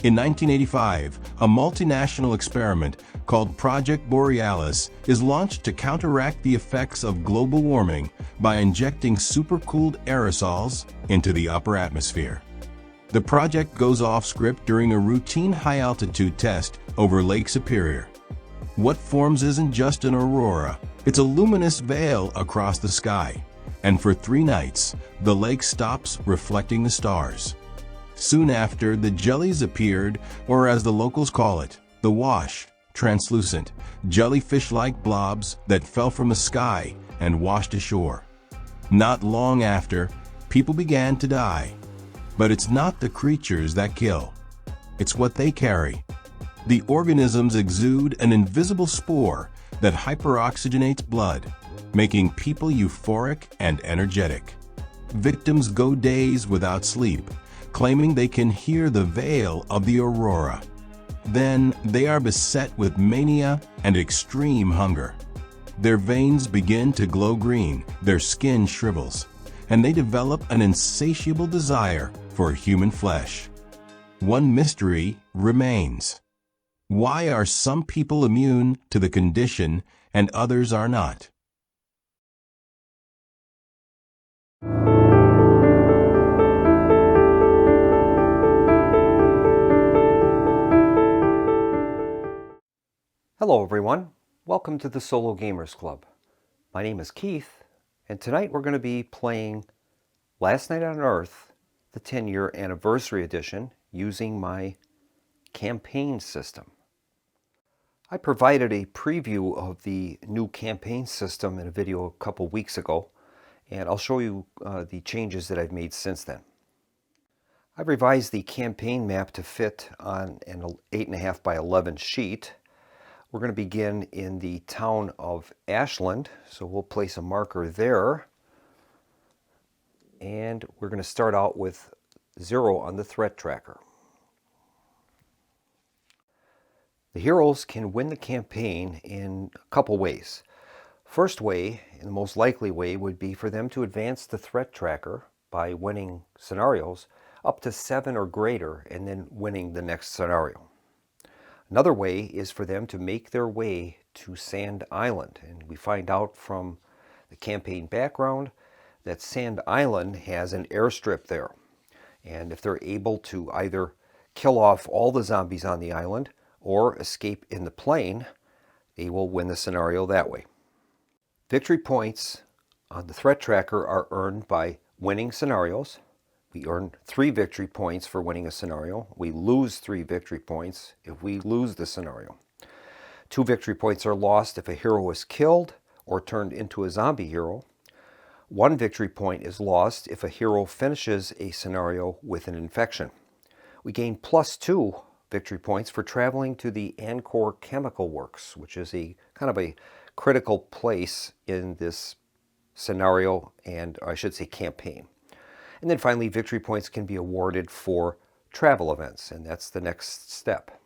In 1985, a multinational experiment called Project Borealis is launched to counteract the effects of global warming by injecting supercooled aerosols into the upper atmosphere. The project goes off script during a routine high-altitude test over Lake Superior. What forms isn't just an aurora, it's a luminous veil across the sky, and for 3 nights, the lake stops reflecting the stars. Soon after, the jellies appeared, or as the locals call it, the wash, translucent, jellyfish-like blobs that fell from the sky and washed ashore. Not long after, people began to die. But it's not the creatures that kill. It's what they carry. The organisms exude an invisible spore that hyperoxygenates blood, making people euphoric and energetic. Victims go days without sleep, claiming they can hear the veil of the aurora. Then they are beset with mania and extreme hunger. Their veins begin to glow green, their skin shrivels, and they develop an insatiable desire for human flesh. One mystery remains. Why are some people immune to the condition and others are not? Hello everyone, welcome to the Solo Gamers Club. My name is Keith, and tonight we're going to be playing Last Night on Earth, the 10-year anniversary edition, using my campaign system. I provided a preview of the new campaign system in a video a couple weeks ago, and I'll show you the changes that I've made since then. I've revised the campaign map to fit on an 8.5 by 11 sheet. We're going to begin in the town of Ashland, so we'll place a marker there. And we're going to start out with 0 on the threat tracker. The heroes can win the campaign in a couple ways. First way, and the most likely way, would be for them to advance the threat tracker by winning scenarios up to 7 or greater and then winning the next scenario. Another way is for them to make their way to Sand Island, and we find out from the campaign background that Sand Island has an airstrip there. And if they're able to either kill off all the zombies on the island or escape in the plane, they will win the scenario that way. Victory points on the threat tracker are earned by winning scenarios. We earn 3 victory points for winning a scenario. We lose 3 victory points if we lose the scenario. 2 victory points are lost if a hero is killed or turned into a zombie hero. 1 victory point is lost if a hero finishes a scenario with an infection. We gain +2 victory points for traveling to the Ancor Chemical Works, which is a kind of a critical place in this scenario, and I should say campaign. And then finally, victory points can be awarded for travel events, and that's the next step.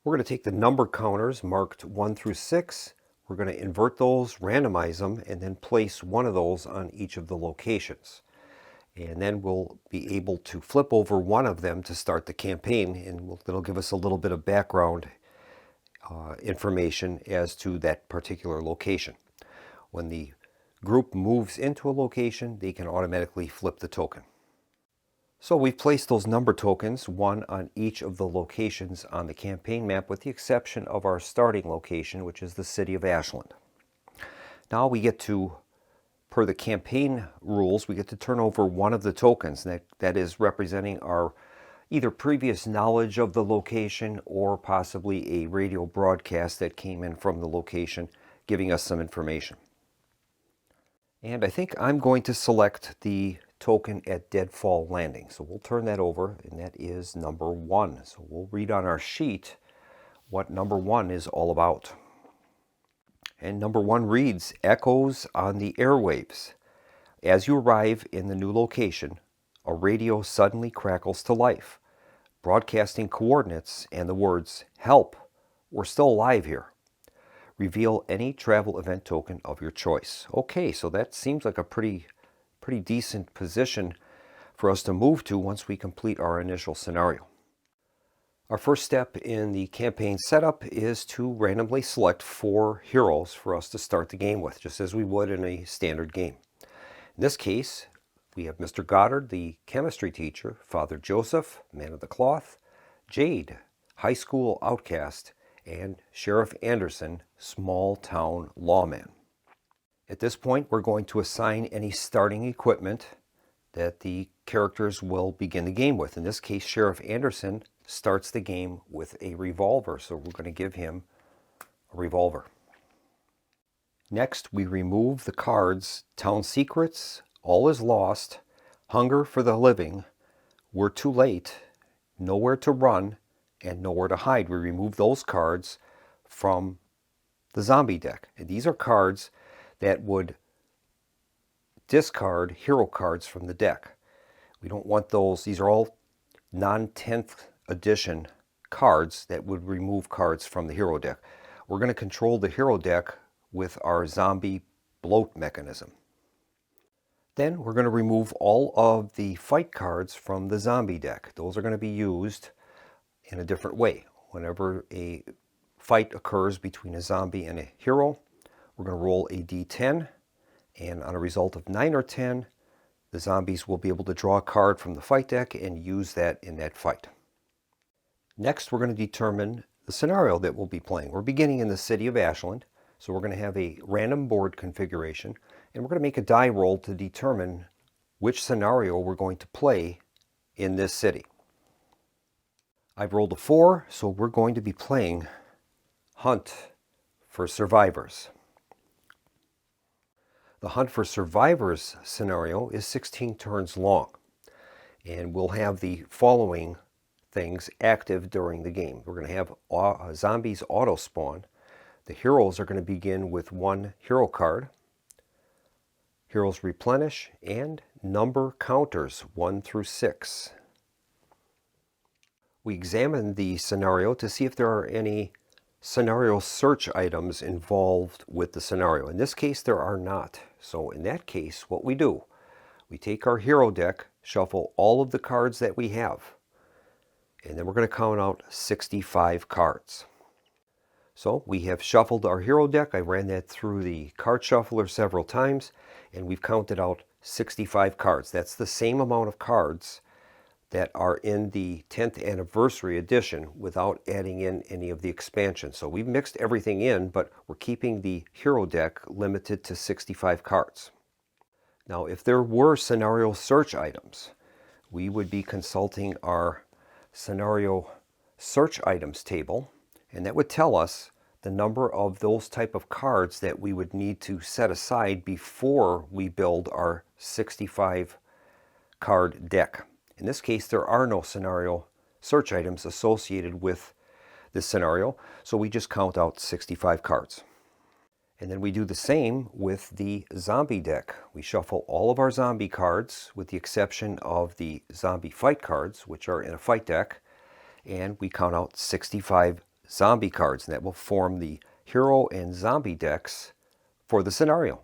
We're going to take the number counters marked 1 through 6. We're going to invert those, randomize them, and then place one of those on each of the locations. And then we'll be able to flip over one of them to start the campaign, and it'll give us a little bit of background information as to that particular location. When the group moves into a location, they can automatically flip the token. So we've placed those number tokens, 1 on each of the locations on the campaign map, with the exception of our starting location, which is the city of Ashland. Now we get to, per the campaign rules, we get to turn over one of the tokens. That is representing our either previous knowledge of the location or possibly a radio broadcast that came in from the location giving us some information. And I think I'm going to select the token at Deadfall Landing. So we'll turn that over, and that is number 1. So we'll read on our sheet what number 1 is all about. And number 1 reads, Echoes on the airwaves. As you arrive in the new location, a radio suddenly crackles to life, broadcasting coordinates and the words, Help, we're still alive here. Reveal any travel event token of your choice. Okay, so that seems like a pretty decent position for us to move to once we complete our initial scenario. Our first step in the campaign setup is to randomly select 4 heroes for us to start the game with, just as we would in a standard game. In this case, we have Mr. Goddard, the chemistry teacher, Father Joseph, man of the cloth, Jade, high school outcast, and Sheriff Anderson, small town lawman. At this point, we're going to assign any starting equipment that the characters will begin the game with. In this case, Sheriff Anderson starts the game with a revolver, so we're going to give him a revolver. Next, we remove the cards Town Secrets, All is Lost, Hunger for the Living, We're Too Late, Nowhere to Run, and Nowhere to Hide. We remove those cards from the zombie deck. And these are cards that would discard hero cards from the deck. We don't want those. These are all non-10th edition cards that would remove cards from the hero deck. We're going to control the hero deck with our zombie bloat mechanism. Then we're going to remove all of the fight cards from the zombie deck. Those are going to be used in a different way. Whenever a fight occurs between a zombie and a hero, we're going to roll a d10, and on a result of 9 or 10, the zombies will be able to draw a card from the fight deck and use that in that fight. Next, we're going to determine the scenario that we'll be playing. We're beginning in the city of Ashland, so we're going to have a random board configuration, and we're going to make a die roll to determine which scenario we're going to play in this city. I've rolled a 4, so we're going to be playing Hunt for Survivors. The Hunt for Survivors scenario is 16 turns long, and we'll have the following things active during the game. We're going to have zombies auto spawn. The heroes are going to begin with 1 hero card. Heroes replenish, and number counters 1 through 6. We examine the scenario to see if there are any scenario search items involved with the scenario. In this case, there are not. So in that case, what we do, we take our hero deck, shuffle all of the cards that we have, and then we're going to count out 65 cards. So we have shuffled our hero deck. I ran that through the card shuffler several times, and we've counted out 65 cards. That's the same amount of cards that are in the 10th anniversary edition without adding in any of the expansions. So we've mixed everything in, but we're keeping the hero deck limited to 65 cards. Now, if there were scenario search items, we would be consulting our scenario search items table, and that would tell us the number of those type of cards that we would need to set aside before we build our 65 card deck. In this case, there are no scenario search items associated with this scenario, so we just count out 65 cards. And then we do the same with the zombie deck. We shuffle all of our zombie cards with the exception of the zombie fight cards, which are in a fight deck, and we count out 65 zombie cards, and that will form the hero and zombie decks for the scenario.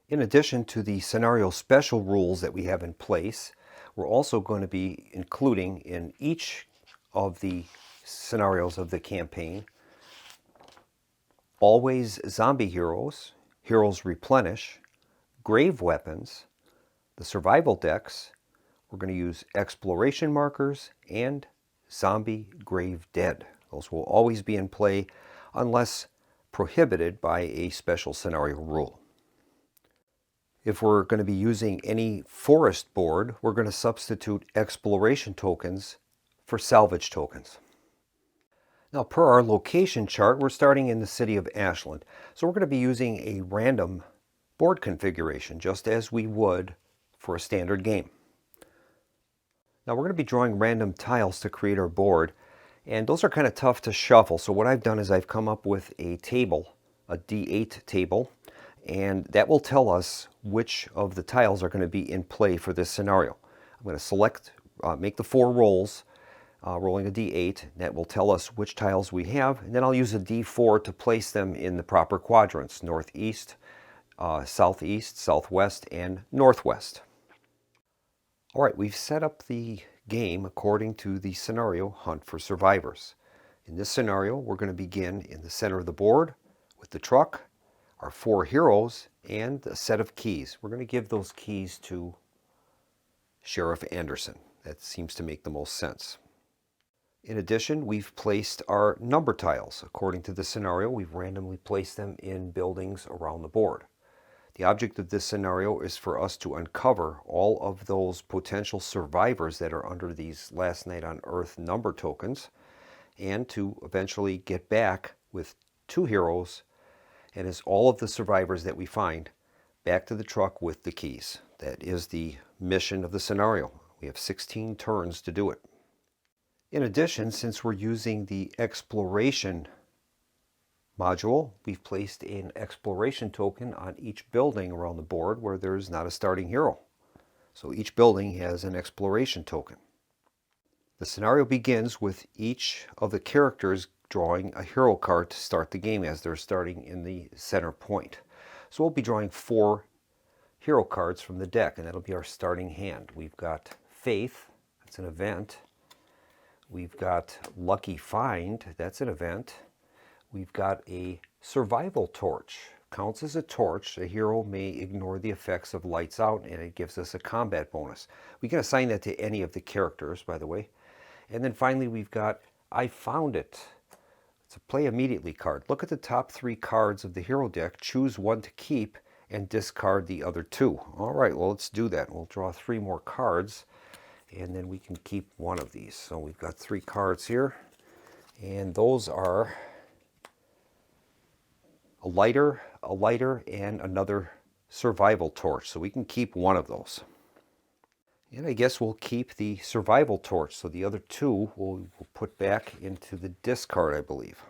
In addition to the scenario special rules that we have in place, we're also going to be including in each of the scenarios of the campaign always zombie heroes, heroes replenish, grave weapons, the survival decks. We're going to use exploration markers and zombie grave dead. Those will always be in play unless prohibited by a special scenario rule. If we're going to be using any forest board, we're going to substitute exploration tokens for salvage tokens. Now, per our location chart, we're starting in the city of Ashland. So we're going to be using a random board configuration, just as we would for a standard game. Now, we're going to be drawing random tiles to create our board, and those are kind of tough to shuffle. So what I've done is I've come up with a table, a D8 table, and that will tell us which of the tiles are going to be in play for this scenario. I'm going to select, make the 4 rolls, rolling a D8. That will tell us which tiles we have, and then I'll use a D4 to place them in the proper quadrants: northeast, southeast, southwest, and northwest. All right, we've set up the game according to the scenario Hunt for Survivors. In this scenario, we're going to begin in the center of the board with the truck, our 4 heroes, and a set of keys. We're going to give those keys to Sheriff Anderson. That seems to make the most sense. In addition, we've placed our number tiles. According to the scenario, we've randomly placed them in buildings around the board. The object of this scenario is for us to uncover all of those potential survivors that are under these Last Night on Earth number tokens, and to eventually get back with 2 heroes, and as all of the survivors that we find, back to the truck with the keys. That is the mission of the scenario. We have 16 turns to do it. In addition, since we're using the exploration module, we've placed an exploration token on each building around the board where there's not a starting hero. So each building has an exploration token. The scenario begins with each of the characters drawing a hero card to start the game as they're starting in the center point. So we'll be drawing 4 hero cards from the deck, and that'll be our starting hand. We've got Faith, that's an event. We've got Lucky Find, that's an event. We've got a Survival Torch, counts as a torch. A hero may ignore the effects of lights out, and it gives us a combat bonus. We can assign that to any of the characters, by the way. And then finally we've got I Found It. It's a Play Immediately card. Look at the top 3 cards of the hero deck, choose one to keep, and discard the other 2. All right, well, let's do that. We'll draw 3 more cards, and then we can keep one of these. So we've got 3 cards here, and those are a lighter, and another survival torch. So we can keep one of those. And I guess we'll keep the survival torch. So the other 2 we'll put back into the discard, I believe.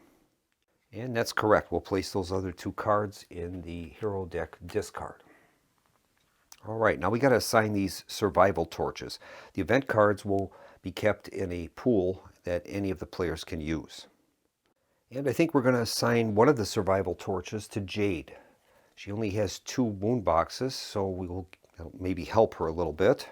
And that's correct. We'll place those other 2 cards in the hero deck discard. All right, now we got to assign these survival torches. The event cards will be kept in a pool that any of the players can use. And I think we're going to assign one of the survival torches to Jade. She only has 2 wound boxes, so we will maybe help her a little bit.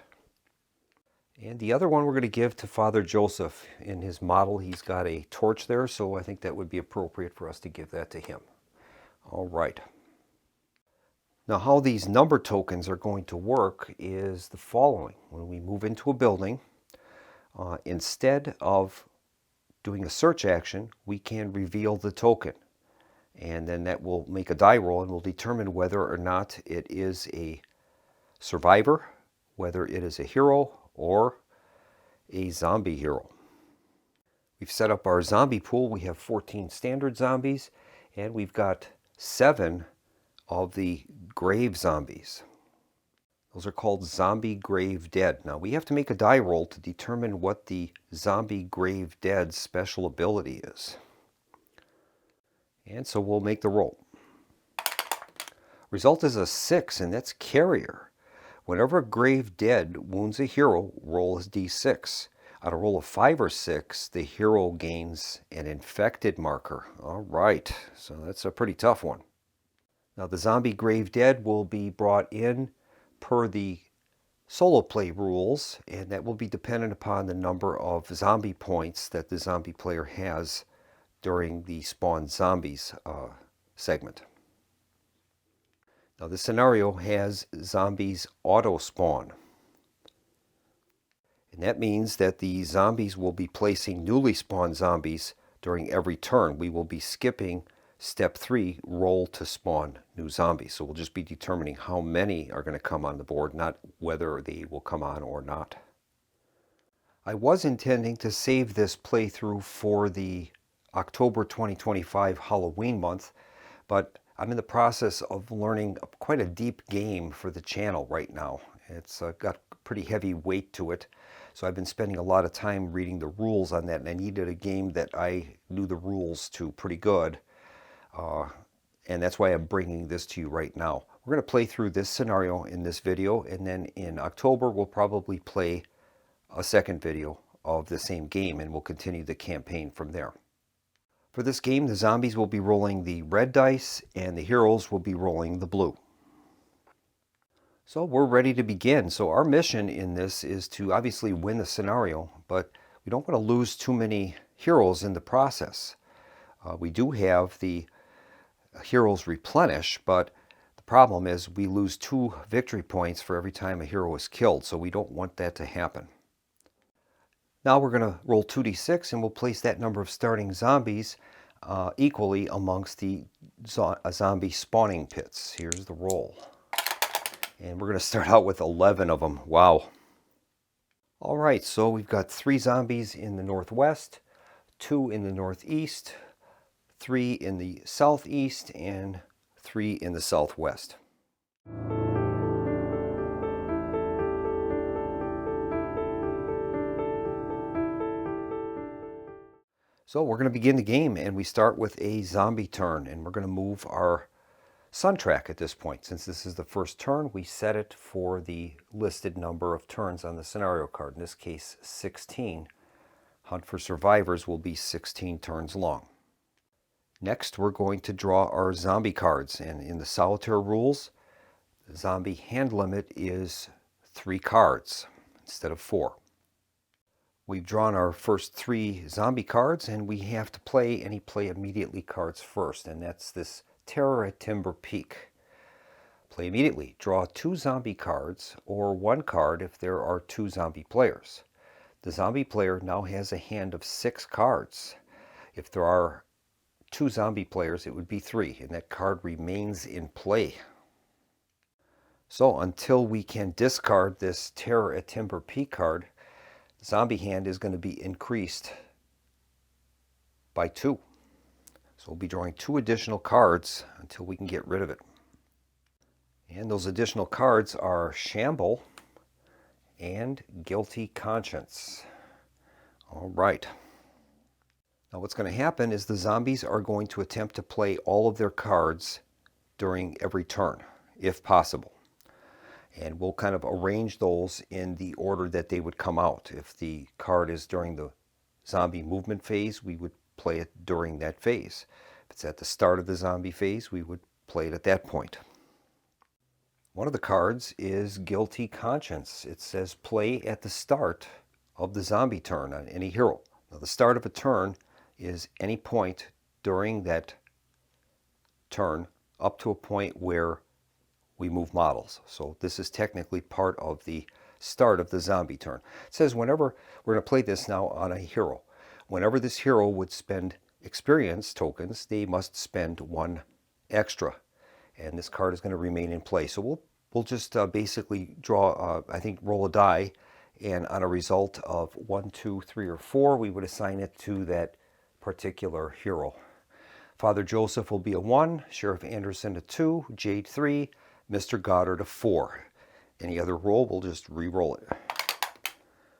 And the other one we're going to give to Father Joseph. In his model, he's got a torch there, so I think that would be appropriate for us to give that to him. All right. Now, how these number tokens are going to work is the following. When we move into a building, instead of doing a search action, we can reveal the token. And then that will make a die roll and will determine whether or not it is a survivor, whether it is a hero, or a zombie hero. We've set up our zombie pool. We have 14 standard zombies, and we've got 7 of the grave zombies. Those are called Zombie Grave Dead. Now we have to make a die roll to determine what the Zombie Grave Dead's special ability is. And so we'll make the roll. Result is a 6, and that's Carrier. Whenever a Grave Dead wounds a hero, roll a d6. On a roll of 5 or 6, the hero gains an infected marker. All right, so that's a pretty tough one. Now the Zombie Grave Dead will be brought in per the solo play rules, and that will be dependent upon the number of zombie points that the zombie player has during the Spawn Zombies segment. Now this scenario has zombies auto-spawn. And that means that the zombies will be placing newly spawned zombies during every turn. We will be skipping step 3, roll to spawn new zombies. So we'll just be determining how many are going to come on the board, not whether they will come on or not. I was intending to save this playthrough for the October 2025 Halloween month, but I'm in the process of learning quite a deep game for the channel right now. It's got pretty heavy weight to it, so I've been spending a lot of time reading the rules on that, and I needed a game that I knew the rules to pretty good, and that's why I'm bringing this to you right now. We're going to play through this scenario in this video, and then in October we'll probably play a second video of the same game, and we'll continue the campaign from there. For this game, the zombies will be rolling the red dice, and the heroes will be rolling the blue. So we're ready to begin. So our mission in this is to obviously win the scenario, but we don't want to lose too many heroes in the process. We do have the heroes replenish, but the problem is we lose 2 victory points for every time a hero is killed, so we don't want that to happen. Now we're going to roll 2d6 and we'll place that number of starting zombies equally amongst the zombie spawning pits. Here's the roll. And we're going to start out with 11 of them. Wow. All right, so we've got 3 zombies in the northwest, 2 in the northeast, 3 in the southeast, and 3 in the southwest. So we're going to begin the game, and we start with a zombie turn, and we're going to move our sun track at this point. Since this is the first turn, we set it for the listed number of turns on the scenario card. In this case, 16. Hunt for Survivors will be 16 turns long. Next, we're going to draw our zombie cards, and in the solitaire rules, the zombie hand limit is 3 cards instead of 4. We've drawn our first 3 zombie cards, and we have to play any play immediately cards first, and that's this Terror at Timber Peak. Play immediately. Draw 2 zombie cards, or 1 card if there are 2 zombie players. The zombie player now has a hand of 6 cards. If there are 2 zombie players, it would be 3, and that card remains in play. So until we can discard this Terror at Timber Peak card, the zombie hand is going to be increased by 2. So we'll be drawing 2 additional cards until we can get rid of it. And those additional cards are Shamble and Guilty Conscience. All right. Now what's going to happen is the zombies are going to attempt to play all of their cards during every turn, if possible. And we'll kind of arrange those in the order that they would come out. If the card is during the zombie movement phase, we would play it during that phase. If it's at the start of the zombie phase, we would play it at that point. One of the cards is Guilty Conscience. It says play at the start of the zombie turn on any hero. Now the start of a turn is any point during that turn up to a point where we move models. So this is technically part of the start of the zombie turn. It says whenever, we're going to play this now on a hero. Whenever this hero would spend experience tokens, they must spend 1 extra. And this card is going to remain in play. So we'll just basically draw, I think, roll a die. And on a result of 1, 2, 3, or 4, we would assign it to that particular hero. Father Joseph will be a 1, Sheriff Anderson a 2, Jade 3, Mr. Goddard a 4. Any other roll, we'll just re-roll it.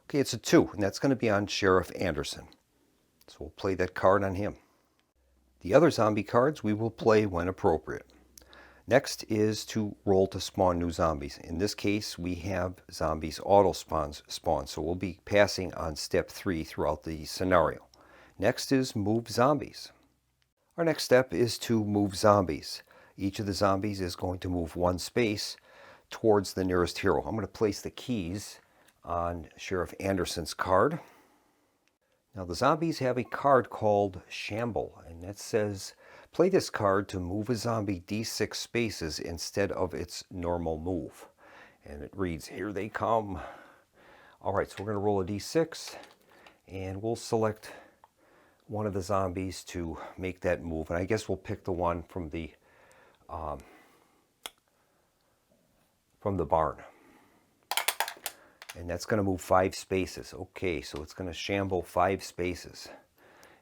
Okay, it's a 2, and that's going to be on Sheriff Anderson. So we'll play that card on him. The other zombie cards we will play when appropriate. Next is to roll to spawn new zombies. In this case, we have zombies auto spawn, so we'll be passing on step 3 throughout the scenario. Next is move zombies. Our next step is to move zombies. Each of the zombies is going to move 1 space towards the nearest hero. I'm going to place the keys on Sheriff Anderson's card. Now the zombies have a card called Shamble, and that says play this card to move a zombie d6 spaces instead of its normal move. And it reads, here they come. All right, so we're going to roll a d6, and we'll select one of the zombies to make that move. And I guess we'll pick the one from the barn. And that's going to move 5 spaces. Okay, so it's going to shamble 5 spaces.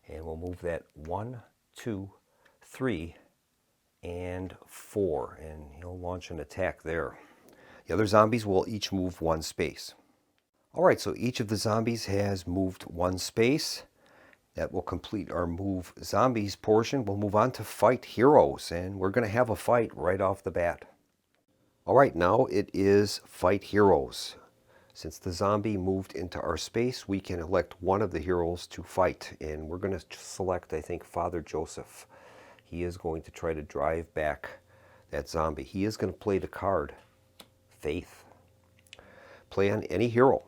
And we'll move that 1, 2, 3, and 4. And he'll launch an attack there. The other zombies will each move 1 space. All right, so each of the zombies has moved 1 space. That will complete our move zombies portion. We'll move on to fight heroes, and we're going to have a fight right off the bat. All right, now it is fight heroes. Since the zombie moved into our space, we can elect one of the heroes to fight, and we're going to select, I think, Father Joseph. He is going to try to drive back that zombie. He is going to play the card Faith. Play on any hero.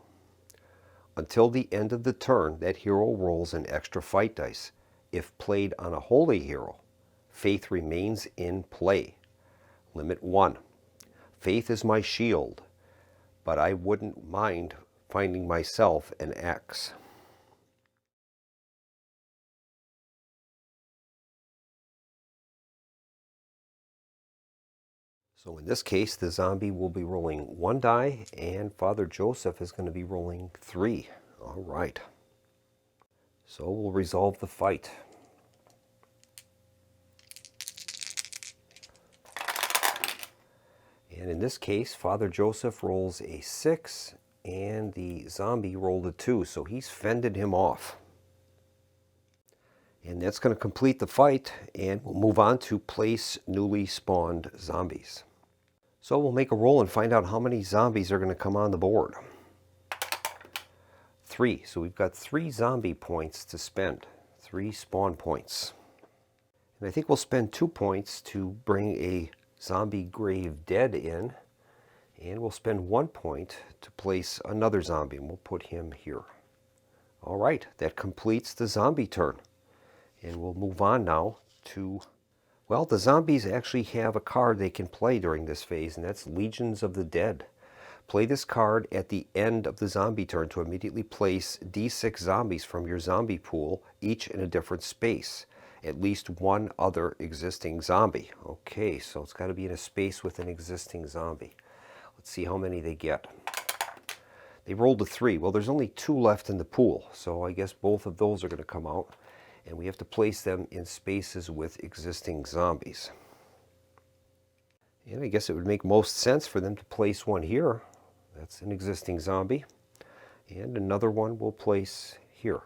Until the end of the turn, that hero rolls an extra fight dice. If played on a holy hero, Faith remains in play. Limit 1. Faith is my shield, but I wouldn't mind finding myself an axe. So in this case, the zombie will be rolling 1 die, and Father Joseph is going to be rolling 3. All right. So we'll resolve the fight. And in this case, Father Joseph rolls a 6, and the zombie rolled a 2, so he's fended him off. And that's going to complete the fight, and we'll move on to place newly spawned zombies. So we'll make a roll and find out how many zombies are going to come on the board. 3. So we've got 3 zombie points to spend. 3 spawn points. And I think we'll spend 2 points to bring a zombie grave dead in. And we'll spend 1 point to place another zombie. And we'll put him here. All right, that completes the zombie turn. And we'll move on now to... Well, the zombies actually have a card they can play during this phase, and that's Legions of the Dead. Play this card at the end of the zombie turn to immediately place D6 zombies from your zombie pool, each in a different space. At least one other existing zombie. Okay, so it's got to be in a space with an existing zombie. Let's see how many they get. They rolled a 3. Well, there's only 2 left in the pool, so I guess both of those are going to come out. And we have to place them in spaces with existing zombies. And I guess it would make most sense for them to place one here. That's an existing zombie. And another one we'll place here.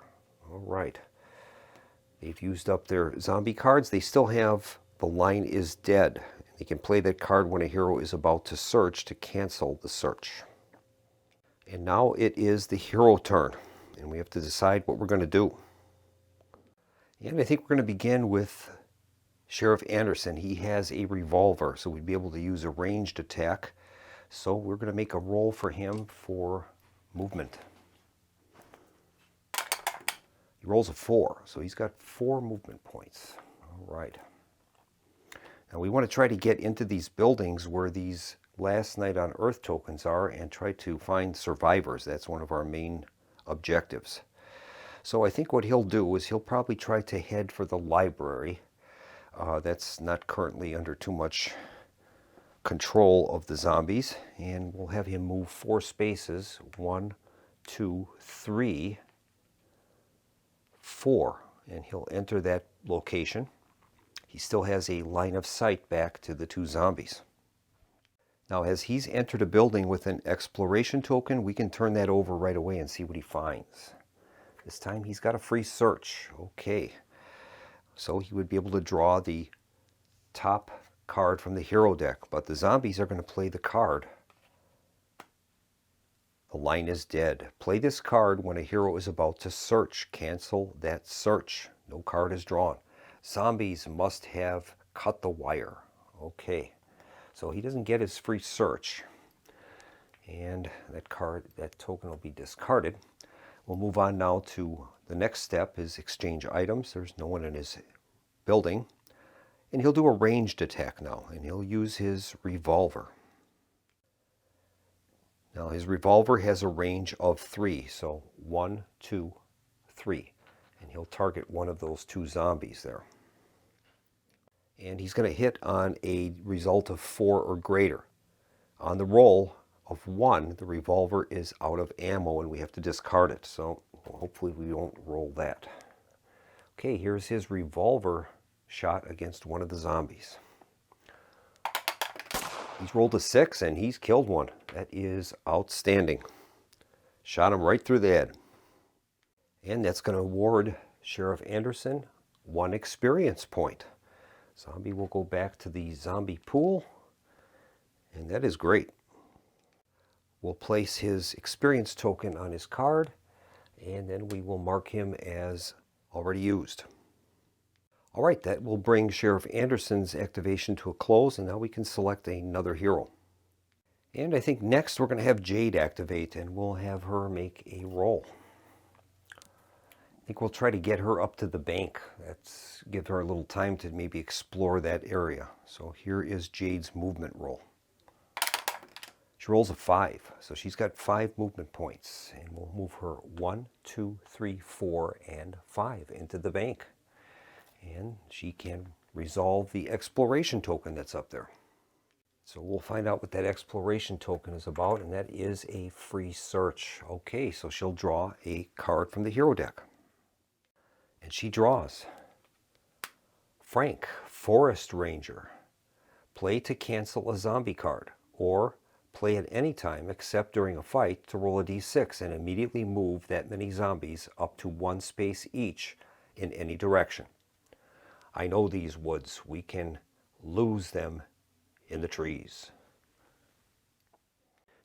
All right. They've used up their zombie cards. They still have The Line is Dead. They can play that card when a hero is about to search to cancel the search. And now it is the hero turn. And we have to decide what we're going to do. And I think we're going to begin with Sheriff Anderson. He has a revolver, so we'd be able to use a ranged attack. So we're going to make a roll for him for movement. He rolls a 4, so he's got 4 movement points. All right. Now we want to try to get into these buildings where these Last Night on Earth tokens are and try to find survivors. That's one of our main objectives. So I think what he'll do is he'll probably try to head for the library. That's not currently under too much control of the zombies. And we'll have him move 4 spaces. 1, 2, 3, 4. And he'll enter that location. He still has a line of sight back to the 2 zombies. Now as he's entered a building with an exploration token, we can turn that over right away and see what he finds. This time he's got a free search. Okay. So he would be able to draw the top card from the hero deck, but the zombies are going to play the card. The Line is Dead. Play this card when a hero is about to search. Cancel that search. No card is drawn. Zombies must have cut the wire. Okay. So he doesn't get his free search. And that token will be discarded. We'll move on now to the next step is exchange items. There's no one in his building. And he'll do a ranged attack now. And he'll use his revolver. Now his revolver has a range of 3. So 1, 2, 3. And he'll target one of those 2 zombies there. And he's going to hit on a result of 4 or greater. On the roll of 1, the revolver is out of ammo and we have to discard it. So hopefully we won't roll that. Okay, here's his revolver shot against one of the zombies. He's rolled a 6 and he's killed one. That is outstanding. Shot him right through the head. And that's going to award Sheriff Anderson 1 experience point. Zombie will go back to the zombie pool. And that is great. We'll place his experience token on his card, and then we will mark him as already used. All right, that will bring Sheriff Anderson's activation to a close, and now we can select another hero. And I think next we're going to have Jade activate, and we'll have her make a roll. I think we'll try to get her up to the bank. That's give her a little time to maybe explore that area. So here is Jade's movement roll. She rolls a 5, so she's got 5 movement points, and we'll move her 1, 2, 3, 4, and 5 into the bank. And she can resolve the exploration token that's up there. So we'll find out what that exploration token is about, and that is a free search. Okay, so she'll draw a card from the hero deck. And she draws Frank, Forest Ranger. Play to cancel a zombie card, or play at any time except during a fight to roll a d6 and immediately move that many zombies up to 1 space each in any direction. I know these woods. We can lose them in the trees.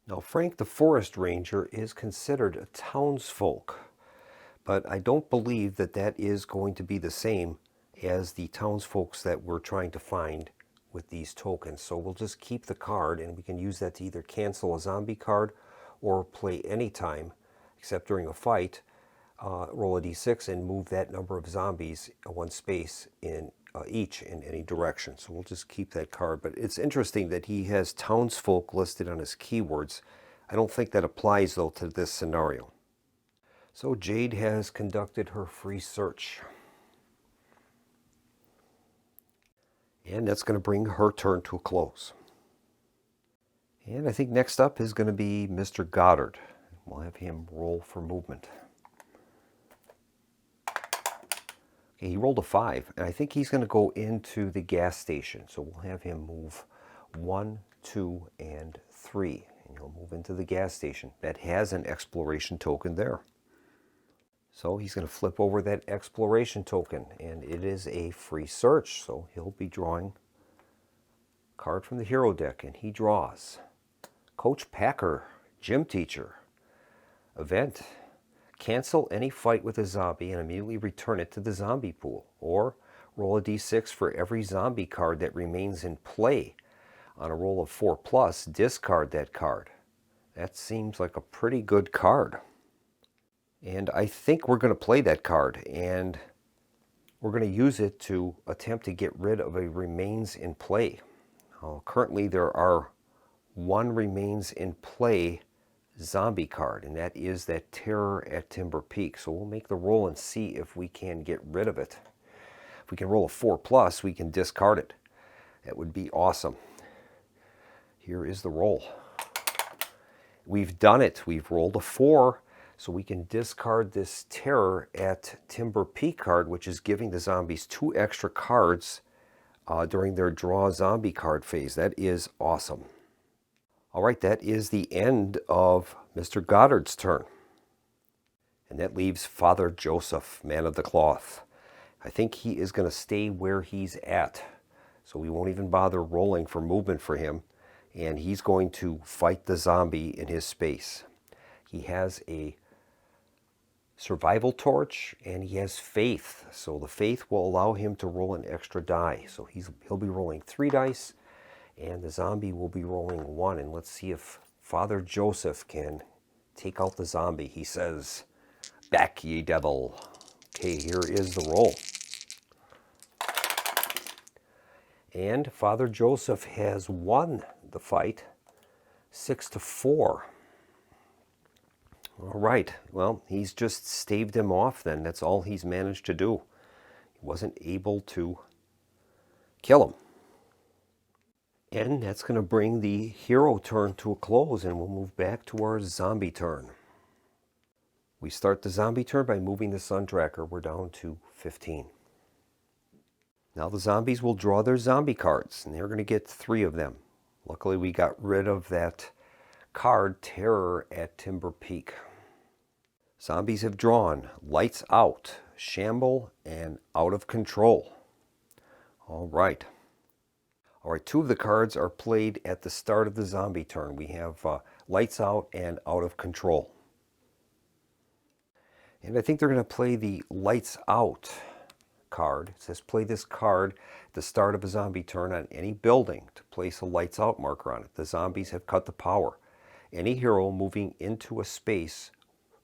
Now, Frank the Forest Ranger is considered a townsfolk, but I don't believe that that is going to be the same as the townsfolks that we're trying to find with these tokens. So we'll just keep the card, and we can use that to either cancel a zombie card or play anytime except during a fight, roll a d6 and move that number of zombies 1 space in each in any direction. So we'll just keep that card. But it's interesting that he has townsfolk listed on his keywords. I don't think that applies though to this scenario. So Jade has conducted her free search. And that's going to bring her turn to a close. And I think next up is going to be Mr. Goddard. We'll have him roll for movement. Okay, he rolled a 5, and I think he's going to go into the gas station. So we'll have him move 1, 2, and 3. And he'll move into the gas station. That has an exploration token there. So he's going to flip over that exploration token, and it is a free search. So he'll be drawing a card from the hero deck, and he draws Coach Packer, Gym Teacher. Event. Cancel any fight with a zombie and immediately return it to the zombie pool. Or roll a d6 for every zombie card that remains in play. On a roll of 4+, discard that card. That seems like a pretty good card. And I think we're going to play that card, and we're going to use it to attempt to get rid of a remains in play. Currently there are 1 remains in play zombie card, and that is that Terror at Timber Peak. So we'll make the roll and see if we can get rid of it. If we can roll a 4+, we can discard it. That would be awesome. Here is the roll. We've done it. We've rolled a 4. So we can discard this Terror at Timber Peak card, which is giving the zombies 2 extra cards during their draw zombie card phase. That is awesome. All right, that is the end of Mr. Goddard's turn. And that leaves Father Joseph, Man of the Cloth. I think he is going to stay where he's at. So we won't even bother rolling for movement for him. And he's going to fight the zombie in his space. He has a survival torch, and he has faith. So the faith will allow him to roll an extra die. So he'll be rolling 3 dice, and the zombie will be rolling 1. And let's see if Father Joseph can take out the zombie. He says, "Back, ye devil." Okay, here is the roll. And Father Joseph has won the fight 6-4. All right, well, he's just staved him off then. That's all he's managed to do. He wasn't able to kill him. And that's going to bring the hero turn to a close, and we'll move back to our zombie turn. We start the zombie turn by moving the sun tracker. We're down to 15. Now the zombies will draw their zombie cards, and they're going to get 3 of them. Luckily, we got rid of that card, Terror at Timber Peak. Zombies have drawn Lights Out, Shamble, and Out of Control. All right. 2 of the cards are played at the start of the zombie turn. We have Lights Out and Out of Control. And I think they're going to play the Lights Out card. It says play this card at the start of a zombie turn on any building to place a lights out marker on it. The zombies have cut the power. Any hero moving into a space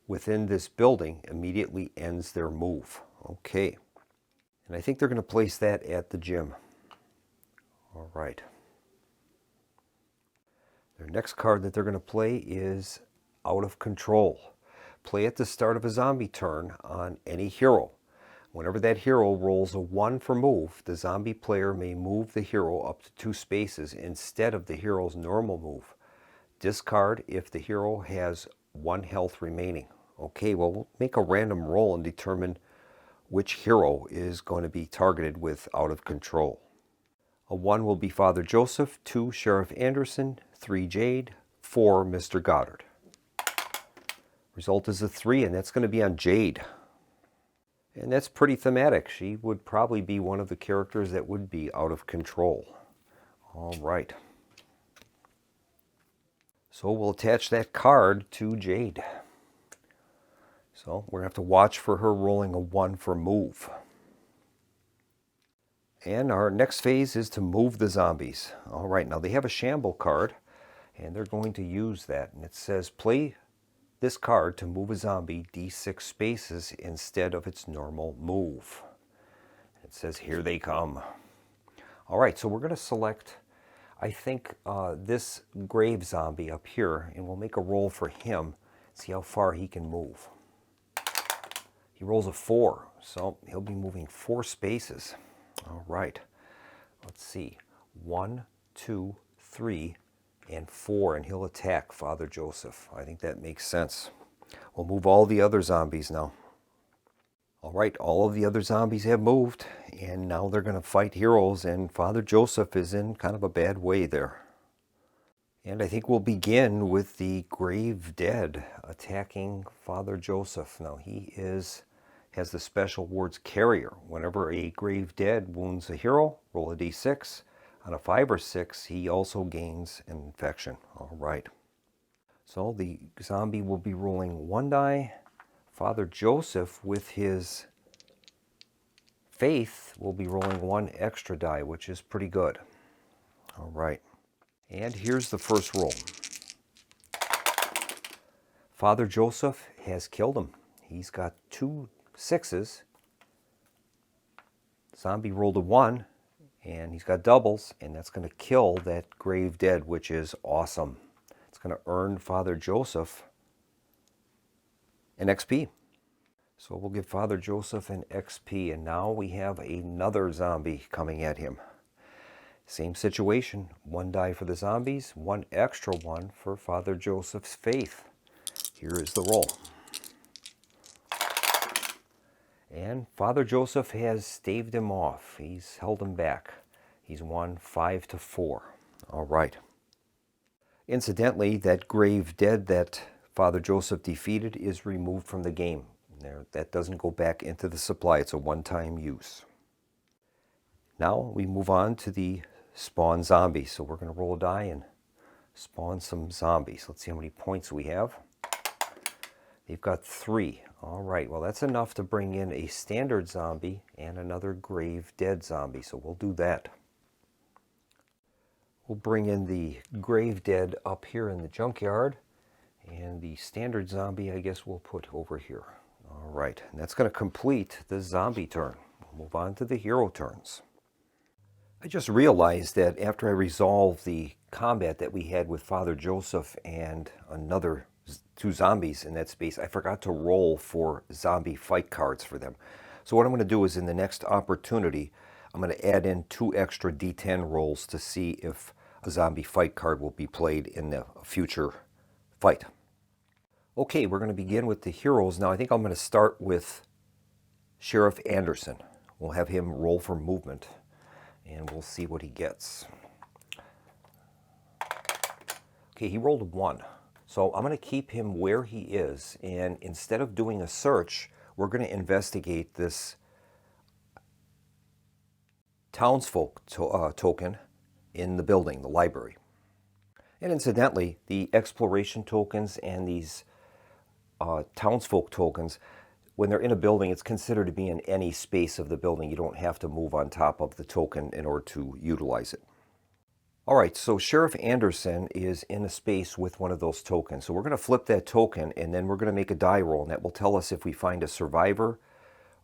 within this building immediately ends their move. Okay. And I think they're going to place that at the gym. All right. Their next card that they're going to play is Out of Control. Play at the start of a zombie turn on any hero. Whenever that hero rolls a 1 for move, the zombie player may move the hero up to 2 spaces instead of the hero's normal move. Discard if the hero has 1 health remaining. Okay, well, we'll make a random roll and determine which hero is going to be targeted with Out of Control. A 1 will be Father Joseph, 2 Sheriff Anderson, 3 Jade, 4 Mr. Goddard. Result is a 3, and that's going to be on Jade. And that's pretty thematic. She would probably be one of the characters that would be out of control. All right. So we'll attach that card to Jade. So we're going to have to watch for her rolling a 1 for move. And our next phase is to move the zombies. All right, now they have a shamble card, and they're going to use that. And it says play this card to move a zombie d6 spaces instead of its normal move. It says here they come. All right, so we're going to select, I think, this grave zombie up here, and we'll make a roll for him, see how far he can move. He rolls a 4, so he'll be moving 4 spaces. All right, let's see, 1, 2, 3, and 4, and he'll attack Father Joseph. I think that makes sense. We'll move all the other zombies now. All right, all of the other zombies have moved, and now they're going to fight heroes, and Father Joseph is in kind of a bad way there. And I think we'll begin with the Grave Dead attacking Father Joseph. Now he has the special words Carrier. Whenever a Grave Dead wounds a hero, roll a d6. On a 5 or 6, he also gains an infection. All right. So the zombie will be rolling 1 die. Father Joseph, with his faith, will be rolling 1 extra die, which is pretty good. All right. And here's the first roll. Father Joseph has killed him. He's got 2 6s. Zombie rolled a 1, and he's got doubles, and that's going to kill that Grave Dead, which is awesome. It's going to earn Father Joseph an XP. So we'll give Father Joseph an XP, and now we have another zombie coming at him. Same situation, 1 die for the zombies, 1 extra 1 for Father Joseph's faith. Here is the roll. And Father Joseph has staved him off. He's held him back. He's won 5-4. All right. Incidentally, that Grave Dead that Father Joseph defeated is removed from the game. That doesn't go back into the supply. It's a one-time use. Now we move on to the spawn zombies. So we're going to roll a die and spawn some zombies. Let's see how many points we have. They've got 3. All right, well, that's enough to bring in a standard zombie and another Grave Dead zombie, so we'll do that. We'll bring in the Grave Dead up here in the junkyard, and the standard zombie, I guess, we'll put over here. All right, and that's going to complete the zombie turn. We'll move on to the hero turns. I just realized that after I resolved the combat that we had with Father Joseph and another 2 zombies in that space, I forgot to roll for zombie fight cards for them. So what I'm going to do is in the next opportunity, I'm going to add in 2 extra D10 rolls to see if a zombie fight card will be played in the future fight. Okay, we're going to begin with the heroes. Now I think I'm going to start with Sheriff Anderson. We'll have him roll for movement, and we'll see what he gets. Okay, he rolled a 1. So I'm going to keep him where he is, and instead of doing a search, we're going to investigate this townsfolk token in the building, the library. And incidentally, the exploration tokens and these townsfolk tokens when they're in a building, it's considered to be in any space of the building. You don't have to move on top of the token in order to utilize it. All right, so Sheriff Anderson is in a space with one of those tokens. So we're going to flip that token, and then we're going to make a die roll, and that will tell us if we find a survivor,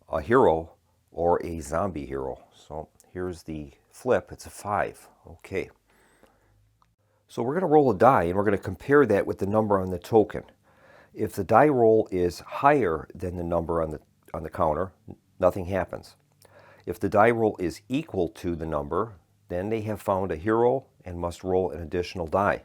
a hero, or a zombie hero. So here's the flip. It's a 5. Okay. So we're going to roll a die, and we're going to compare that with the number on the token. If the die roll is higher than the number on the counter, nothing happens. If the die roll is equal to the number, then they have found a hero and must roll an additional die.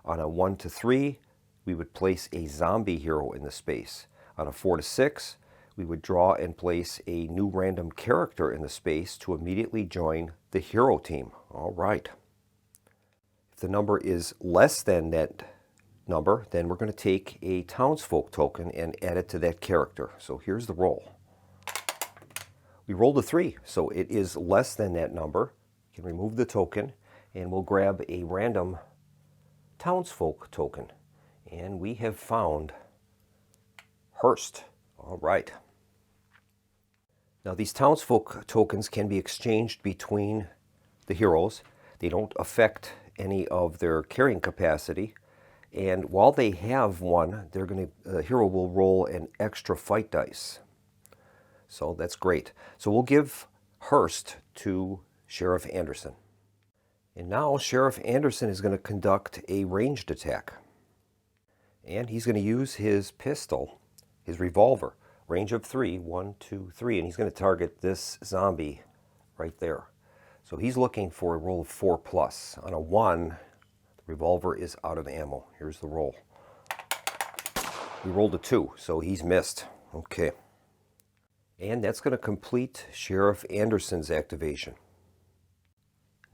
On a 1 to 3, we would place a zombie hero in the space. On a 4 to 6, we would draw and place a new random character in the space to immediately join the hero team. All right. If the number is less than that number, then we're going to take a townsfolk token and add it to that character. So here's the roll. We rolled a 3, so it is less than that number. You can remove the token, and we'll grab a random townsfolk token. And we have found Hearst. All right. Now these townsfolk tokens can be exchanged between the heroes. They don't affect any of their carrying capacity. And while they have one, the hero will roll an extra fight dice. So that's great. So we'll give Hearst to Sheriff Anderson. And now Sheriff Anderson is going to conduct a ranged attack. And he's going to use his pistol, his revolver, range of 3, 1, 2, 3, and he's going to target this zombie right there. So he's looking for a roll of 4+. On a 1, the revolver is out of ammo. Here's the roll. We rolled a 2, so he's missed. Okay. And that's going to complete Sheriff Anderson's activation.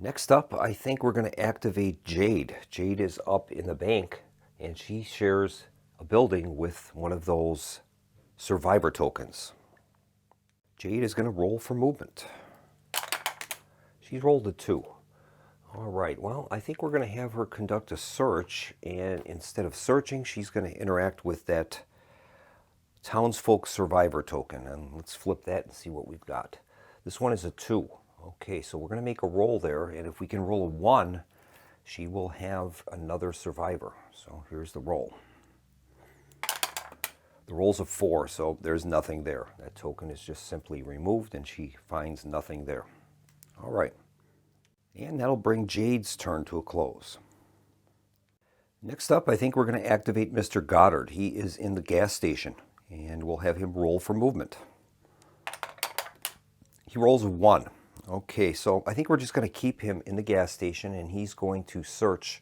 Next up, I think we're going to activate Jade. Jade is up in the bank, and she shares a building with one of those survivor tokens. Jade is going to roll for movement. She's rolled a 2. All right, well, I think we're going to have her conduct a search, and instead of searching, she's going to interact with that townsfolk survivor token. And let's flip that and see what we've got. This one is a 2. Okay, so we're going to make a roll there, and if we can roll a 1, she will have another survivor. So here's the roll. The roll's a 4, so there's nothing there. That token is just simply removed, and she finds nothing there. All right. And that'll bring Jade's turn to a close. Next up, I think we're going to activate Mr. Goddard. He is in the gas station, and we'll have him roll for movement. He rolls a 1. Okay, so I think we're just going to keep him in the gas station, and he's going to search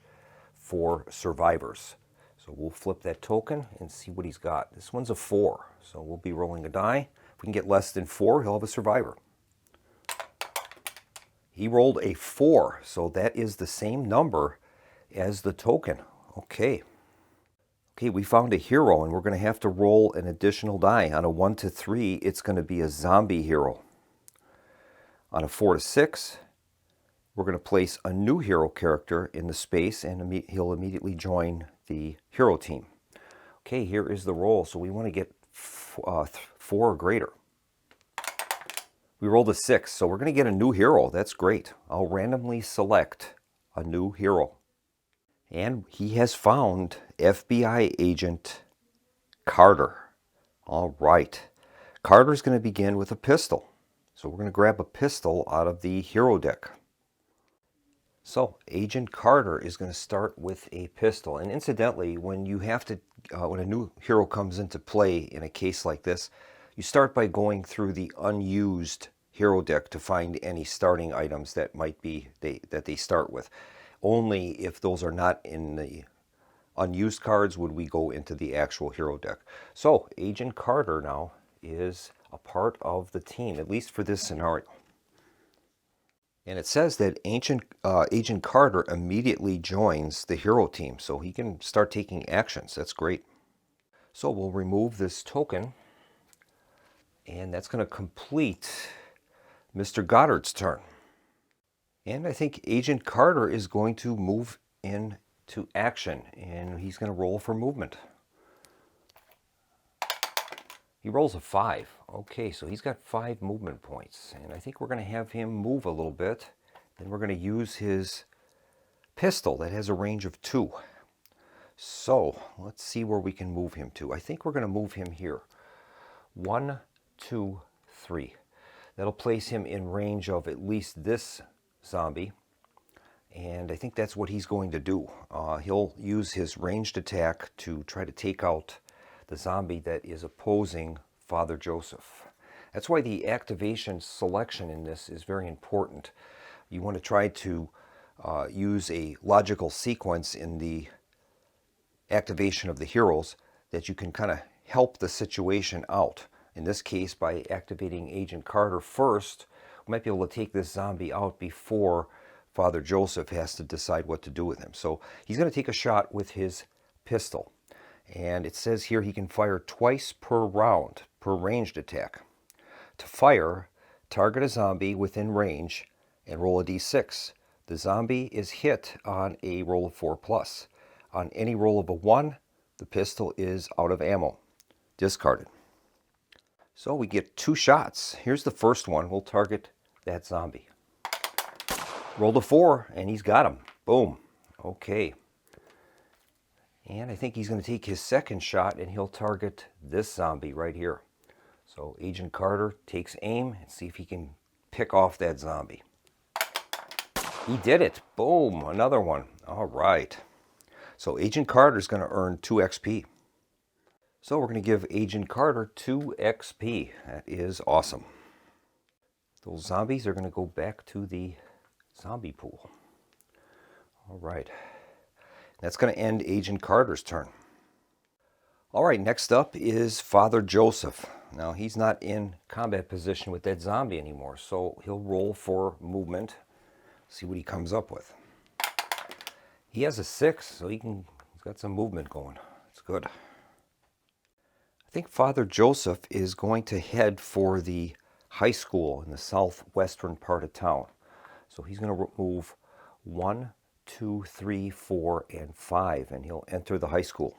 for survivors. So we'll flip that token and see what he's got. This one's a 4, so we'll be rolling a die. If we can get less than 4, he'll have a survivor. He rolled a 4, so that is the same number as the token. Okay. Okay, we found a hero, and we're going to have to roll an additional die. On a 1 to 3, it's going to be a zombie hero. On a 4 to 6, we're going to place a new hero character in the space, and he'll immediately join the hero team. Okay, here is the roll. So we want to get 4 or greater. We rolled a 6, so we're going to get a new hero. That's great. I'll randomly select a new hero. And he has found FBI agent Carter. All right. Carter's going to begin with a pistol. So we're going to grab a pistol out of the hero deck. So Agent Carter is going to start with a pistol. And incidentally, when you have to, when a new hero comes into play in a case like this, you start by going through the unused hero deck to find any starting items that might be that they start with. Only if those are not in the unused cards would we go into the actual hero deck. So Agent Carter now is a part of the team, at least for this scenario. And it says that Agent Carter immediately joins the hero team, so he can start taking actions. That's great. So we'll remove this token, and that's going to complete Mr. Goddard's turn. And I think Agent Carter is going to move into action, and he's going to roll for movement. He rolls a 5. Okay, so he's got 5 movement points. And I think we're going to have him move a little bit. Then we're going to use his pistol that has a range of 2. So let's see where we can move him to. I think we're going to move him here. 1, 2, 3. That'll place him in range of at least this zombie. And I think that's what he's going to do. He'll use his ranged attack to try to take out the zombie that is opposing Father Joseph. That's why the activation selection in this is very important. You want to try to use a logical sequence in the activation of the heroes that you can kind of help the situation out. In this case, by activating Agent Carter first, we might be able to take this zombie out before Father Joseph has to decide what to do with him. So he's going to take a shot with his pistol. And it says here he can fire twice per round, per ranged attack. To fire, target a zombie within range and roll a d6. The zombie is hit on a roll of 4+. On any roll of a 1, the pistol is out of ammo. Discarded. So we get 2 shots. Here's the first one. We'll target that zombie. Rolled a 4, and he's got him. Boom. Okay. And I think he's going to take his second shot, and he'll target this zombie right here. So Agent Carter takes aim and see if he can pick off that zombie. He did it. Boom. Another one. All right. So Agent Carter is going to earn 2 XP. So we're going to give Agent Carter 2 XP. That is awesome. Those zombies are going to go back to the zombie pool. All right. That's going to end Agent Carter's turn. All right, next up is Father Joseph. Now, he's not in combat position with that zombie anymore, so he'll roll for movement, see what he comes up with. He has a 6, so he's got some movement going. It's good. I think Father Joseph is going to head for the high school in the southwestern part of town. So he's going to move 1, 2, 3, 4, and 5, and he'll enter the high school.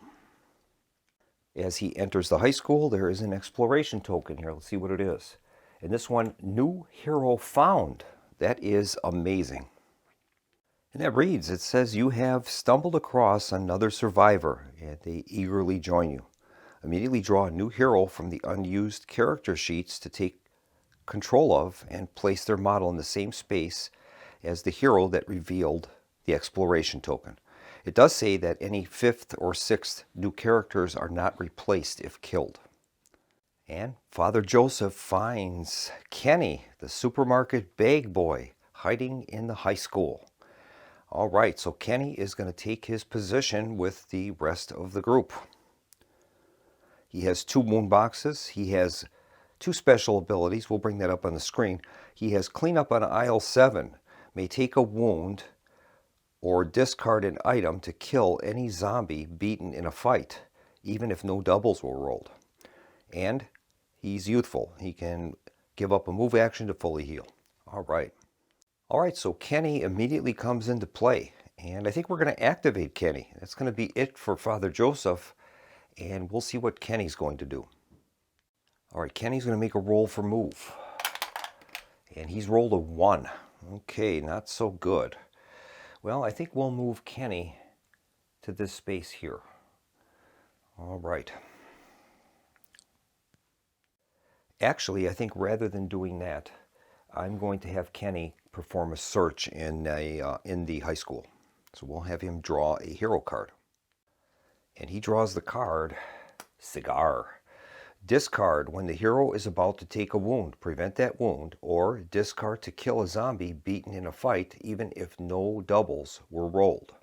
As he enters the high school, there is an exploration token here. Let's see what it is. And this one, new hero found. That is amazing. And that reads, it says, you have stumbled across another survivor, and they eagerly join you. Immediately draw a new hero from the unused character sheets to take control of and place their model in the same space as the hero that revealed the exploration token. It does say that any 5th or 6th new characters are not replaced if killed. And Father Joseph finds Kenny, the supermarket bag boy, hiding in the high school. All right, so Kenny is going to take his position with the rest of the group. He has 2 wound boxes. He has 2 special abilities. We'll bring that up on the screen. He has cleanup on aisle 7. May take a wound or discard an item to kill any zombie beaten in a fight, even if no doubles were rolled. And he's youthful. He can give up a move action to fully heal. All right. All right, so Kenny immediately comes into play. And I think we're going to activate Kenny. That's going to be it for Father Joseph. And we'll see what Kenny's going to do. All right, Kenny's going to make a roll for move. And he's rolled a 1. Okay, not so good. Well, I think we'll move Kenny to this space here. All right. Actually, I think rather than doing that, I'm going to have Kenny perform a search in the high school. So we'll have him draw a hero card. And he draws the card, Cigar. Discard when the hero is about to take a wound, prevent that wound, or discard to kill a zombie beaten in a fight, even if no doubles were rolled.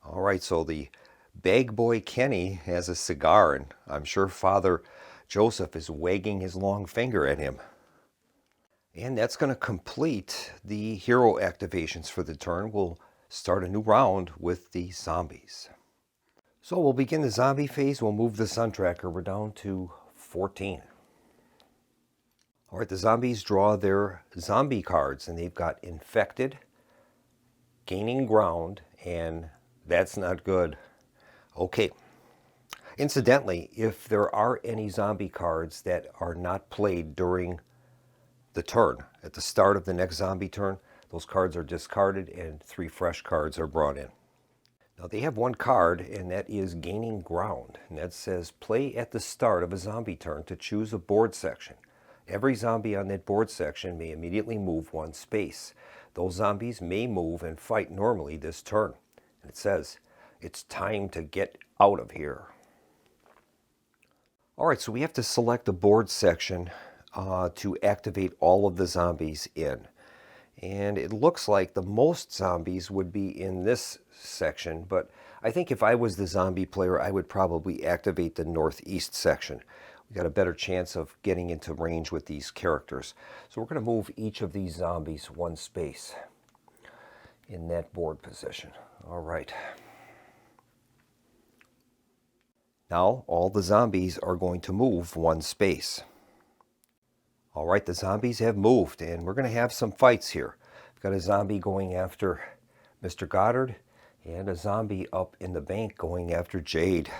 All right, so the bag boy Kenny has a cigar, and I'm sure Father Joseph is wagging his long finger at him. And that's going to complete the hero activations for the turn. We'll start a new round with the zombies. So we'll begin the zombie phase. We'll move the sun tracker. We're down to 14. All right, the zombies draw their zombie cards, and they've got infected, gaining ground, and that's not good. Okay, Incidentally, if there are any zombie cards that are not played during the turn, at the start of the next zombie turn, those cards are discarded and 3 fresh cards are brought in. Now they have one card, and that is Gaining Ground. And that says, play at the start of a zombie turn to choose a board section. Every zombie on that board section may immediately move 1 space. Those zombies may move and fight normally this turn. And it says, it's time to get out of here. Alright, so we have to select a board section to activate all of the zombies in. And it looks like the most zombies would be in this section, but I think if I was the zombie player, I would probably activate the northeast section. We got a better chance of getting into range with these characters. So we're going to move each of these zombies 1 space in that board position. All right. Now all the zombies are going to move 1 space. All right, the zombies have moved, and we're going to have some fights here. We've got a zombie going after Mr. Goddard, and a zombie up in the bank going after Jade.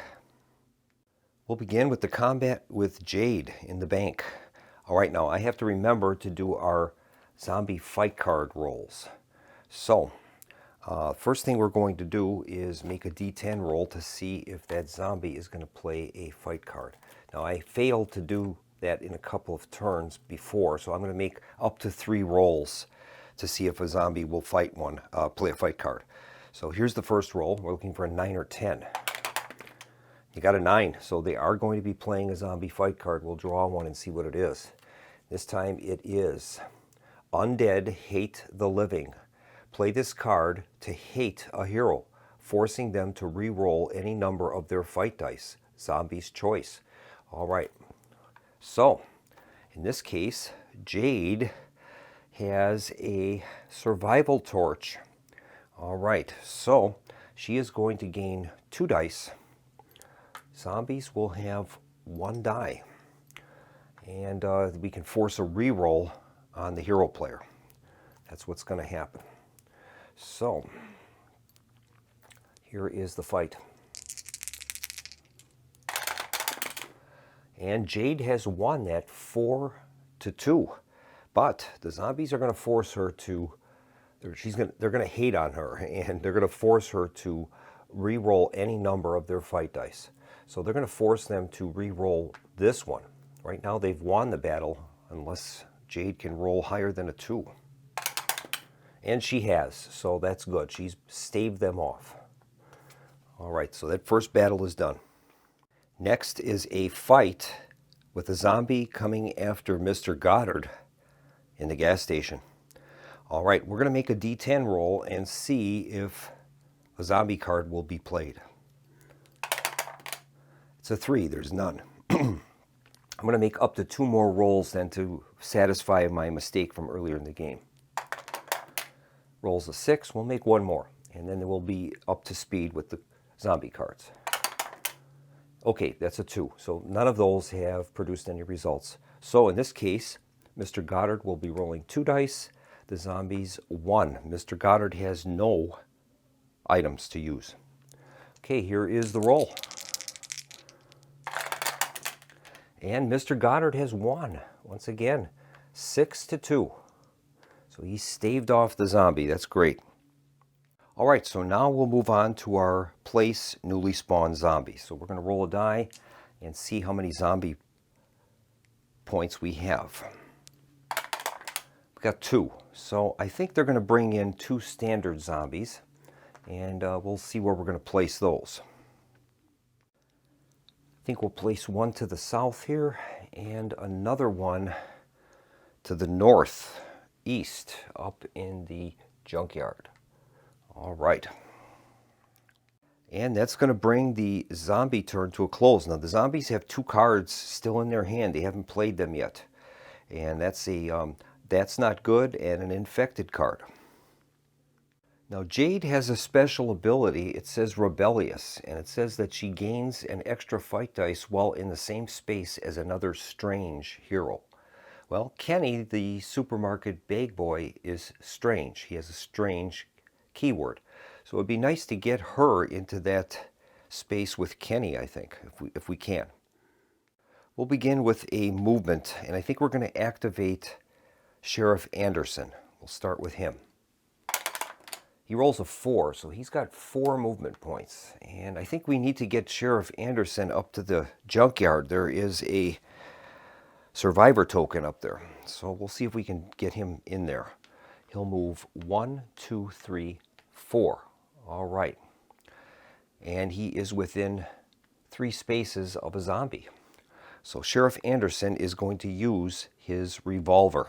We'll begin with the combat with Jade in the bank. All right, now I have to remember to do our zombie fight card rolls. So, first thing we're going to do is make a D10 roll to see if that zombie is going to play a fight card. Now, I failed to do that in a couple of turns before, so I'm going to make up to 3 rolls to see if a zombie will play a fight card. So here's the first roll. We're looking for a 9 or 10. You got a 9, so they are going to be playing a zombie fight card. We'll draw one and see what it is. This time it is Undead Hate the Living. Play this card to hate a hero, forcing them to re-roll any number of their fight dice. Zombie's choice. All right. So, in this case, Jade has a survival torch. All right, so she is going to gain 2 dice. Zombies will have 1 die. And we can force a re-roll on the hero player. That's what's going to happen. So, here is the fight. And Jade has won that 4-2. But the zombies are going to force her to, they're going to hate on her, and they're going to force her to re-roll any number of their fight dice. So they're going to force them to re-roll this one. Right now they've won the battle unless Jade can roll higher than a 2. And she has, so that's good. She's staved them off. All right, so that first battle is done. Next is a fight with a zombie coming after Mr. Goddard in the gas station. All right, we're going to make a D10 roll and see if a zombie card will be played. It's a 3, there's none. I'm going to make up to 2 more rolls then to satisfy my mistake from earlier in the game. Rolls a 6, we'll make 1 more, and then we'll be up to speed with the zombie cards. Okay, that's a 2, so none of those have produced any results. So in this case, Mr. Goddard will be rolling 2 dice, the zombies 1. Mr. Goddard has no items to use. Okay, here is the roll. And Mr. Goddard has won, once again, 6-2. So he staved off the zombie, that's great. All right, so now we'll move on to our place newly spawned zombies. So we're going to roll a die and see how many zombie points we have. We've got 2. So I think they're going to bring in 2 standard zombies, and we'll see where we're going to place those. I think we'll place one to the south here and another one to the northeast up in the junkyard. All right. And that's going to bring the zombie turn to a close. Now, the zombies have 2 cards still in their hand. They haven't played them yet. And that's not good, and an infected card. Now, Jade has a special ability. It says Rebellious, and it says that she gains an extra fight dice while in the same space as another strange hero. Well, Kenny, the supermarket bag boy, is strange. He has a strange keyword. So it would be nice to get her into that space with Kenny, I think, if we can. We'll begin with a movement, and I think we're going to activate Sheriff Anderson. We'll start with him. He rolls a 4, so he's got 4 movement points. And I think we need to get Sheriff Anderson up to the junkyard. There is a survivor token up there. So we'll see if we can get him in there. He'll move 1, 2, 3, 4. All right. And he is within 3 spaces of a zombie. So Sheriff Anderson is going to use his revolver.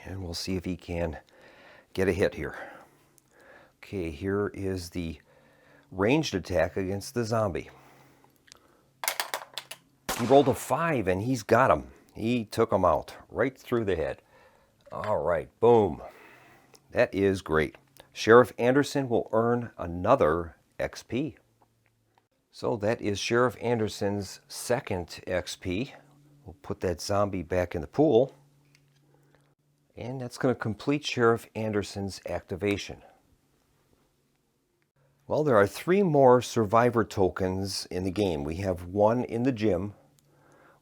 And we'll see if he can get a hit here. Okay, here is the ranged attack against the zombie. He rolled a 5 and he's got him. He took him out right through the head. All right, boom. That is great. Sheriff Anderson will earn another XP. So that is Sheriff Anderson's second XP. We'll put that zombie back in the pool. And that's going to complete Sheriff Anderson's activation. Well, there are 3 more survivor tokens in the game. We have 1 in the gym.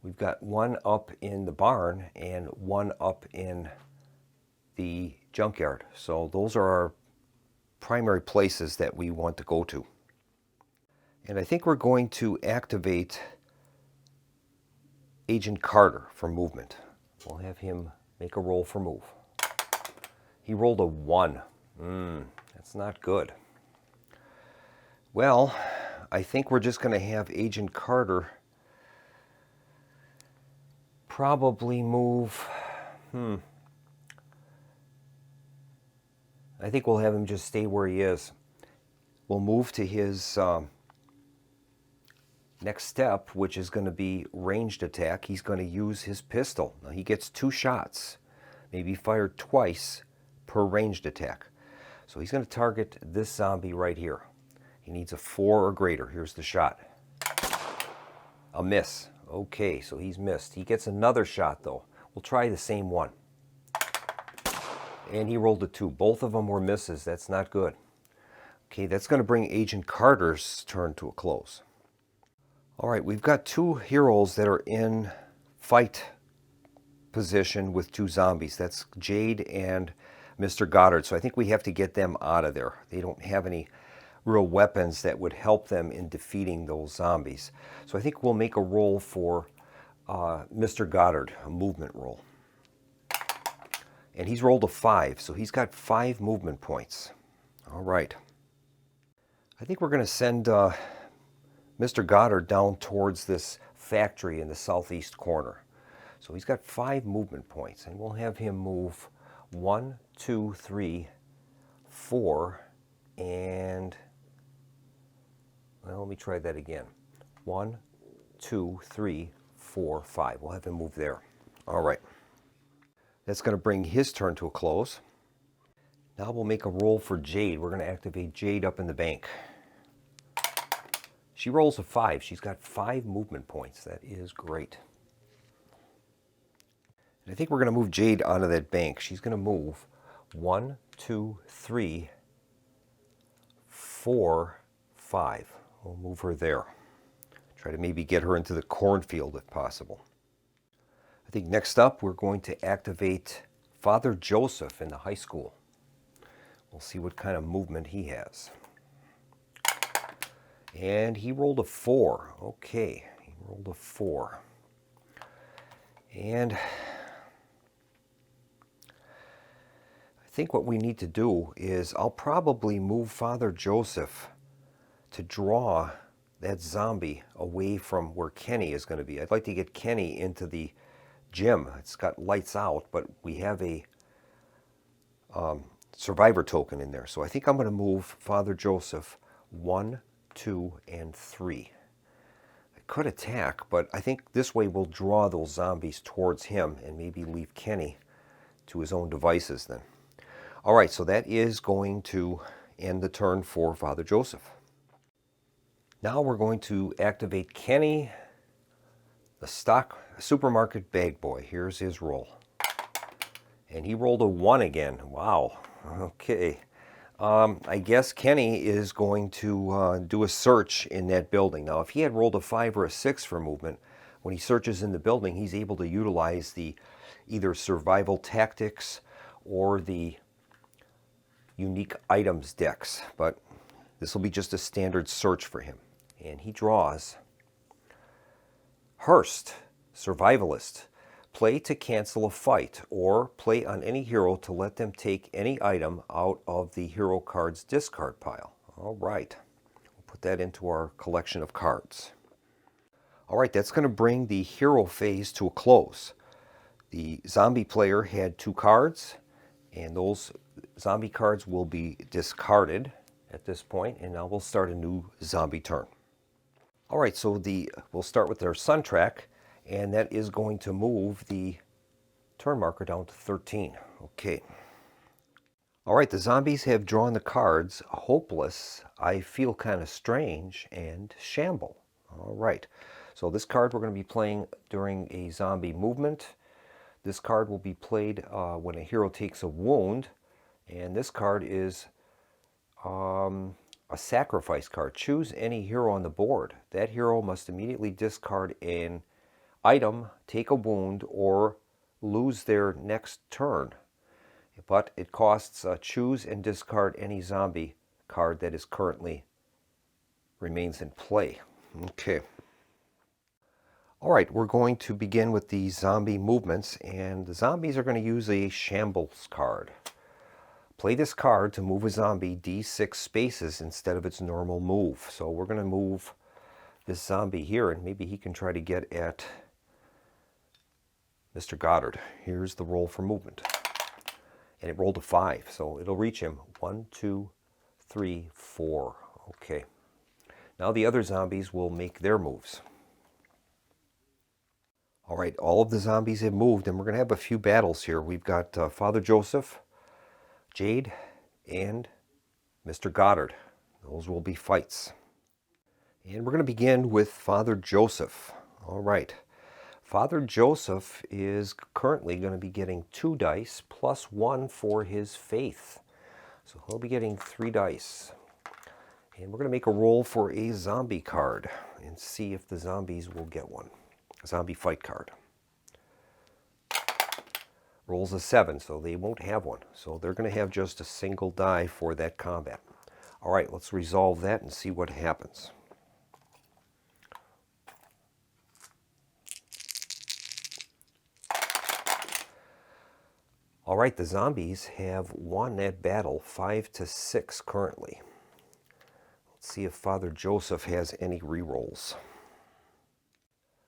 We've got 1 up in the barn and 1 up in the junkyard. So those are our primary places that we want to go to. And I think we're going to activate Agent Carter for movement. We'll have him make a roll for move. He rolled a 1. That's not good. Well, I think we're just going to have Agent Carter probably move. I think we'll have him just stay where he is. We'll move to his next step, which is going to be ranged attack. He's going to use his pistol. Now he gets 2 shots, maybe fired twice per ranged attack. So he's going to target this zombie right here. He needs a 4 or greater. Here's the shot. A miss. Okay, so he's missed. He gets another shot though. We'll try the same one. And he rolled a 2. Both of them were misses. That's not good. Okay, that's going to bring Agent Carter's turn to a close. All right, we've got 2 heroes that are in fight position with 2 zombies. That's Jade and Mr. Goddard. So I think we have to get them out of there. They don't have any real weapons that would help them in defeating those zombies. So I think we'll make a roll for Mr. Goddard, a movement roll. And he's rolled a 5, so he's got 5 movement points. All right. I think we're going to send Mr. Goddard down towards this factory in the southeast corner. So he's got 5 movement points, and we'll have him move 1, 2, 3, 4, and well, let me try that again. 1, 2, 3, 4, 5. We'll have him move there. All right. That's going to bring his turn to a close. Now we'll make a roll for Jade. We're going to activate Jade up in the bank. She rolls a 5. She's got 5 movement points. That is great. And I think we're going to move Jade onto that bank. She's going to move 1, 2, 3, 4, 5. We'll move her there. Try to maybe get her into the cornfield if possible. I think next up we're going to activate Father Joseph in the high school. We'll see what kind of movement he has. And he rolled a 4. Okay, he rolled a 4. And I think what we need to do is I'll probably move Father Joseph to draw that zombie away from where Kenny is going to be. I'd like to get Kenny into the gym. It's got lights out, but we have a survivor token in there. So I think I'm going to move Father Joseph 1, 2, and 3. I could attack, but I think this way we'll draw those zombies towards him and maybe leave Kenny to his own devices then. All right, so that is going to end the turn for Father Joseph. Now we're going to activate Kenny, the stock supermarket bag boy. Here's his roll. And he rolled a 1 again. Wow. Okay. I guess Kenny is going to do a search in that building. Now, if he had rolled a 5 or a 6 for movement, when he searches in the building, he's able to utilize the either survival tactics or the unique items decks. But this will be just a standard search for him. And he draws Hearst, Survivalist. Play to cancel a fight, or play on any hero to let them take any item out of the hero card's discard pile. All right, we'll put that into our collection of cards. All right, that's going to bring the hero phase to a close. The zombie player had 2 cards, and those zombie cards will be discarded at this point, and now we'll start a new zombie turn. All right, so we'll start with our sun track, and that is going to move the turn marker down to 13. Okay. All right, the zombies have drawn the cards Hopeless, I Feel Kind of Strange, and Shamble. All right, so this card we're going to be playing during a zombie movement. This card will be played when a hero takes a wound, and this card is a sacrifice card. Choose any hero on the board. That hero must immediately discard an item, take a wound, or lose their next turn. But it costs choose and discard any zombie card that is currently remains in play. Okay. All right, we're going to begin with the zombie movements, and the zombies are going to use a Shambles card. Play this card to move a zombie D6 spaces instead of its normal move. So we're going to move this zombie here, and maybe he can try to get at Mr. Goddard. Here's the roll for movement. And it rolled a 5, so it'll reach him. 1, 2, 3, 4. Okay. Now the other zombies will make their moves. All right, all of the zombies have moved, and we're going to have a few battles here. We've got Father Joseph, Jade, and Mr. Goddard. Those will be fights. And we're going to begin with Father Joseph. All right. Father Joseph is currently going to be getting 2 dice plus 1 for his faith. So he'll be getting 3 dice. And we're going to make a roll for a zombie card and see if the zombies will get one. A zombie fight card. Rolls a 7, so they won't have one. So they're going to have just a single die for that combat. All right, let's resolve that and see what happens. All right, the zombies have won that battle 5-6 currently. Let's see if Father Joseph has any rerolls.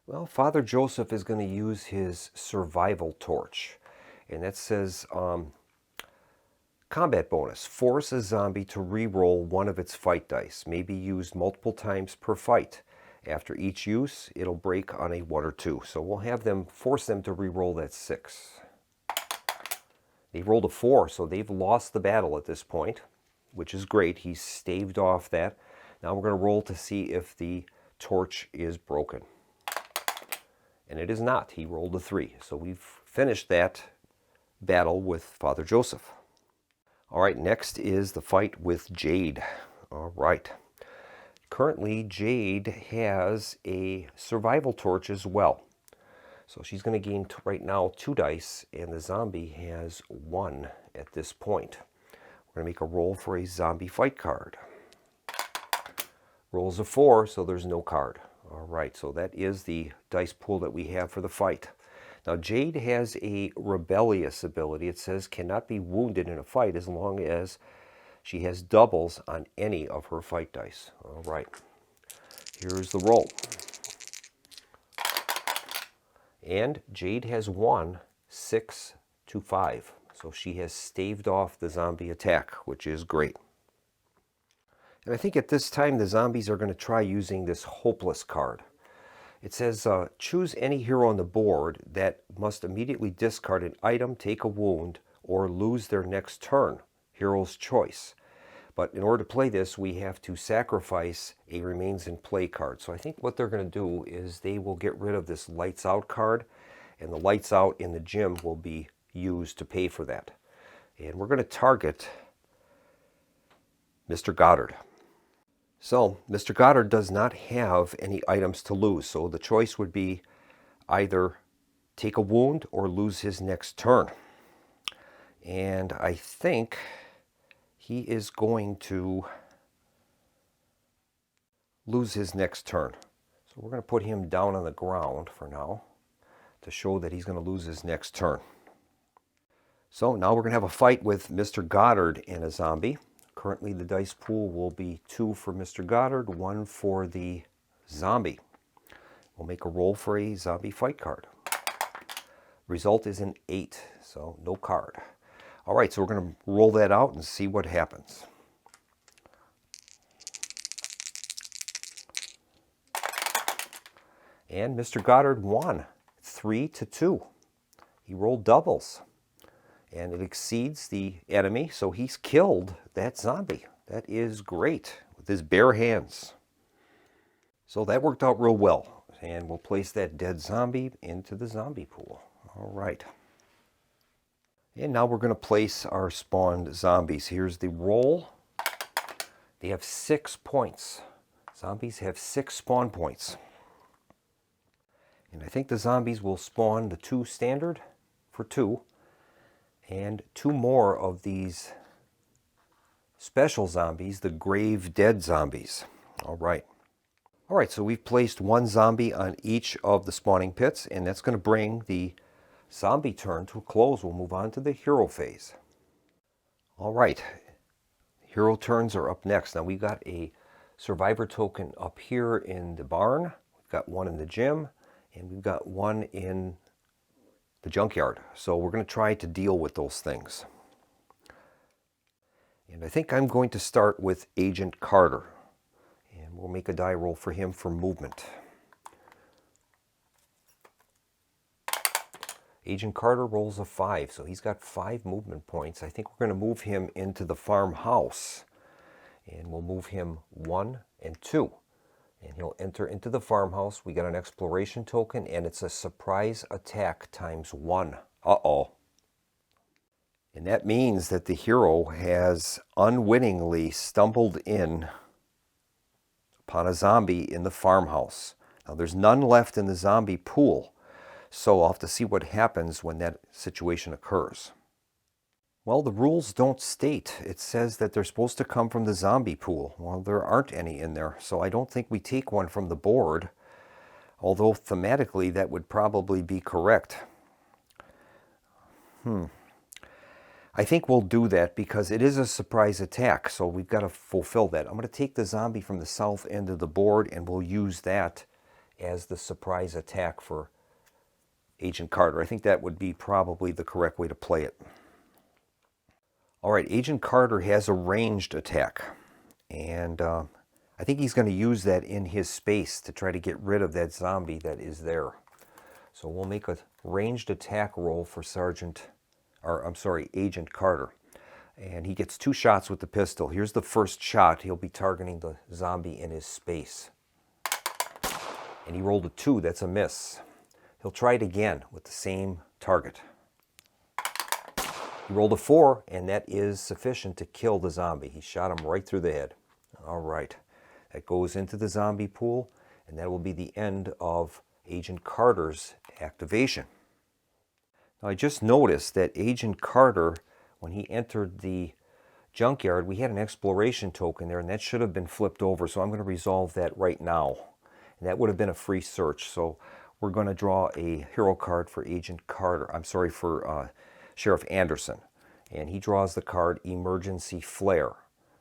Well, Father Joseph is going to use his survival torch. And that says combat bonus. Force a zombie to reroll one of its fight dice. May be used multiple times per fight. After each use, it'll break on a 1 or 2. So we'll have them force them to reroll that 6. They rolled a 4, so they've lost the battle at this point, which is great. He's staved off that. Now we're going to roll to see if the torch is broken. And it is not. He rolled a 3. So we've finished that battle with Father Joseph. All right, next is the fight with Jade. All right. Currently, Jade has a survival torch as well. So she's going to gain right now 2 dice, and the zombie has 1 at this point. We're going to make a roll for a zombie fight card. Rolls a 4, so there's no card. All right, so that is the dice pool that we have for the fight. Now, Jade has a rebellious ability. It says cannot be wounded in a fight as long as she has doubles on any of her fight dice. All right, here's the roll. And Jade has won 6-5. So she has staved off the zombie attack, which is great. And I think at this time the zombies are going to try using this Hopeless card. It says choose any hero on the board that must immediately discard an item, take a wound, or lose their next turn. Hero's choice. But in order to play this, we have to sacrifice a remains in play card. So I think what they're going to do is they will get rid of this lights out card, and the lights out in the gym will be used to pay for that. And we're going to target Mr. Goddard. So Mr. Goddard does not have any items to lose, so the choice would be either take a wound or lose his next turn. And I think he is going to lose his next turn. So we're going to put him down on the ground for now to show that he's going to lose his next turn. So now we're going to have a fight with Mr. Goddard and a zombie. Currently the dice pool will be 2 for Mr. Goddard, 1 for the zombie. We'll make a roll for a zombie fight card. Result is an 8, so no card. All right, so we're going to roll that out and see what happens. And Mr. Goddard won 3-2. He rolled doubles. And it exceeds the enemy, so he's killed that zombie. That is great, with his bare hands. So that worked out real well. And we'll place that dead zombie into the zombie pool. All right. And now we're going to place our spawned zombies. Here's the roll. They have 6 points. Zombies have 6 spawn points. And I think the zombies will spawn the 2 standard for 2. And 2 more of these special zombies, the grave dead zombies. All right. All right, so we've placed 1 zombie on each of the spawning pits, and that's going to bring the zombie turn to a close. We'll move on to the hero phase. All right, hero turns are up next. Now we've got a survivor token up here in the barn. We've got 1 in the gym, and we've got 1 in the junkyard. So we're going to try to deal with those things. And I think I'm going to start with Agent Carter. And we'll make a die roll for him for movement. Agent Carter rolls a 5, so he's got 5 movement points. I think we're going to move him into the farmhouse. And we'll move him 1 and 2. And he'll enter into the farmhouse. We got an exploration token, and it's a surprise attack times 1. Uh-oh. And that means that the hero has unwittingly stumbled in upon a zombie in the farmhouse. Now there's none left in the zombie pool, so I'll have to see what happens when that situation occurs. Well, the rules don't state. It says that they're supposed to come from the zombie pool. Well, there aren't any in there, so I don't think we take one from the board, although thematically that would probably be correct. I think we'll do that because it is a surprise attack, so we've got to fulfill that. I'm going to take the zombie from the south end of the board, and we'll use that as the surprise attack for Agent Carter. I think that would be probably the correct way to play it. All right, Agent Carter has a ranged attack, and I think he's going to use that in his space to try to get rid of that zombie that is there. So we'll make a ranged attack roll for Agent Carter. And he gets 2 shots with the pistol. Here's the first shot. He'll be targeting the zombie in his space. And he rolled a 2. That's a miss. He'll try it again with the same target. He rolled a 4, and that is sufficient to kill the zombie. He shot him right through the head. All right. That goes into the zombie pool, and that will be the end of Agent Carter's activation. Now, I just noticed that Agent Carter, when he entered the junkyard, we had an exploration token there, and that should have been flipped over, so I'm going to resolve that right now. And that would have been a free search, so we're going to draw a hero card for Agent Carter. For Sheriff Anderson. And he draws the card Emergency Flare.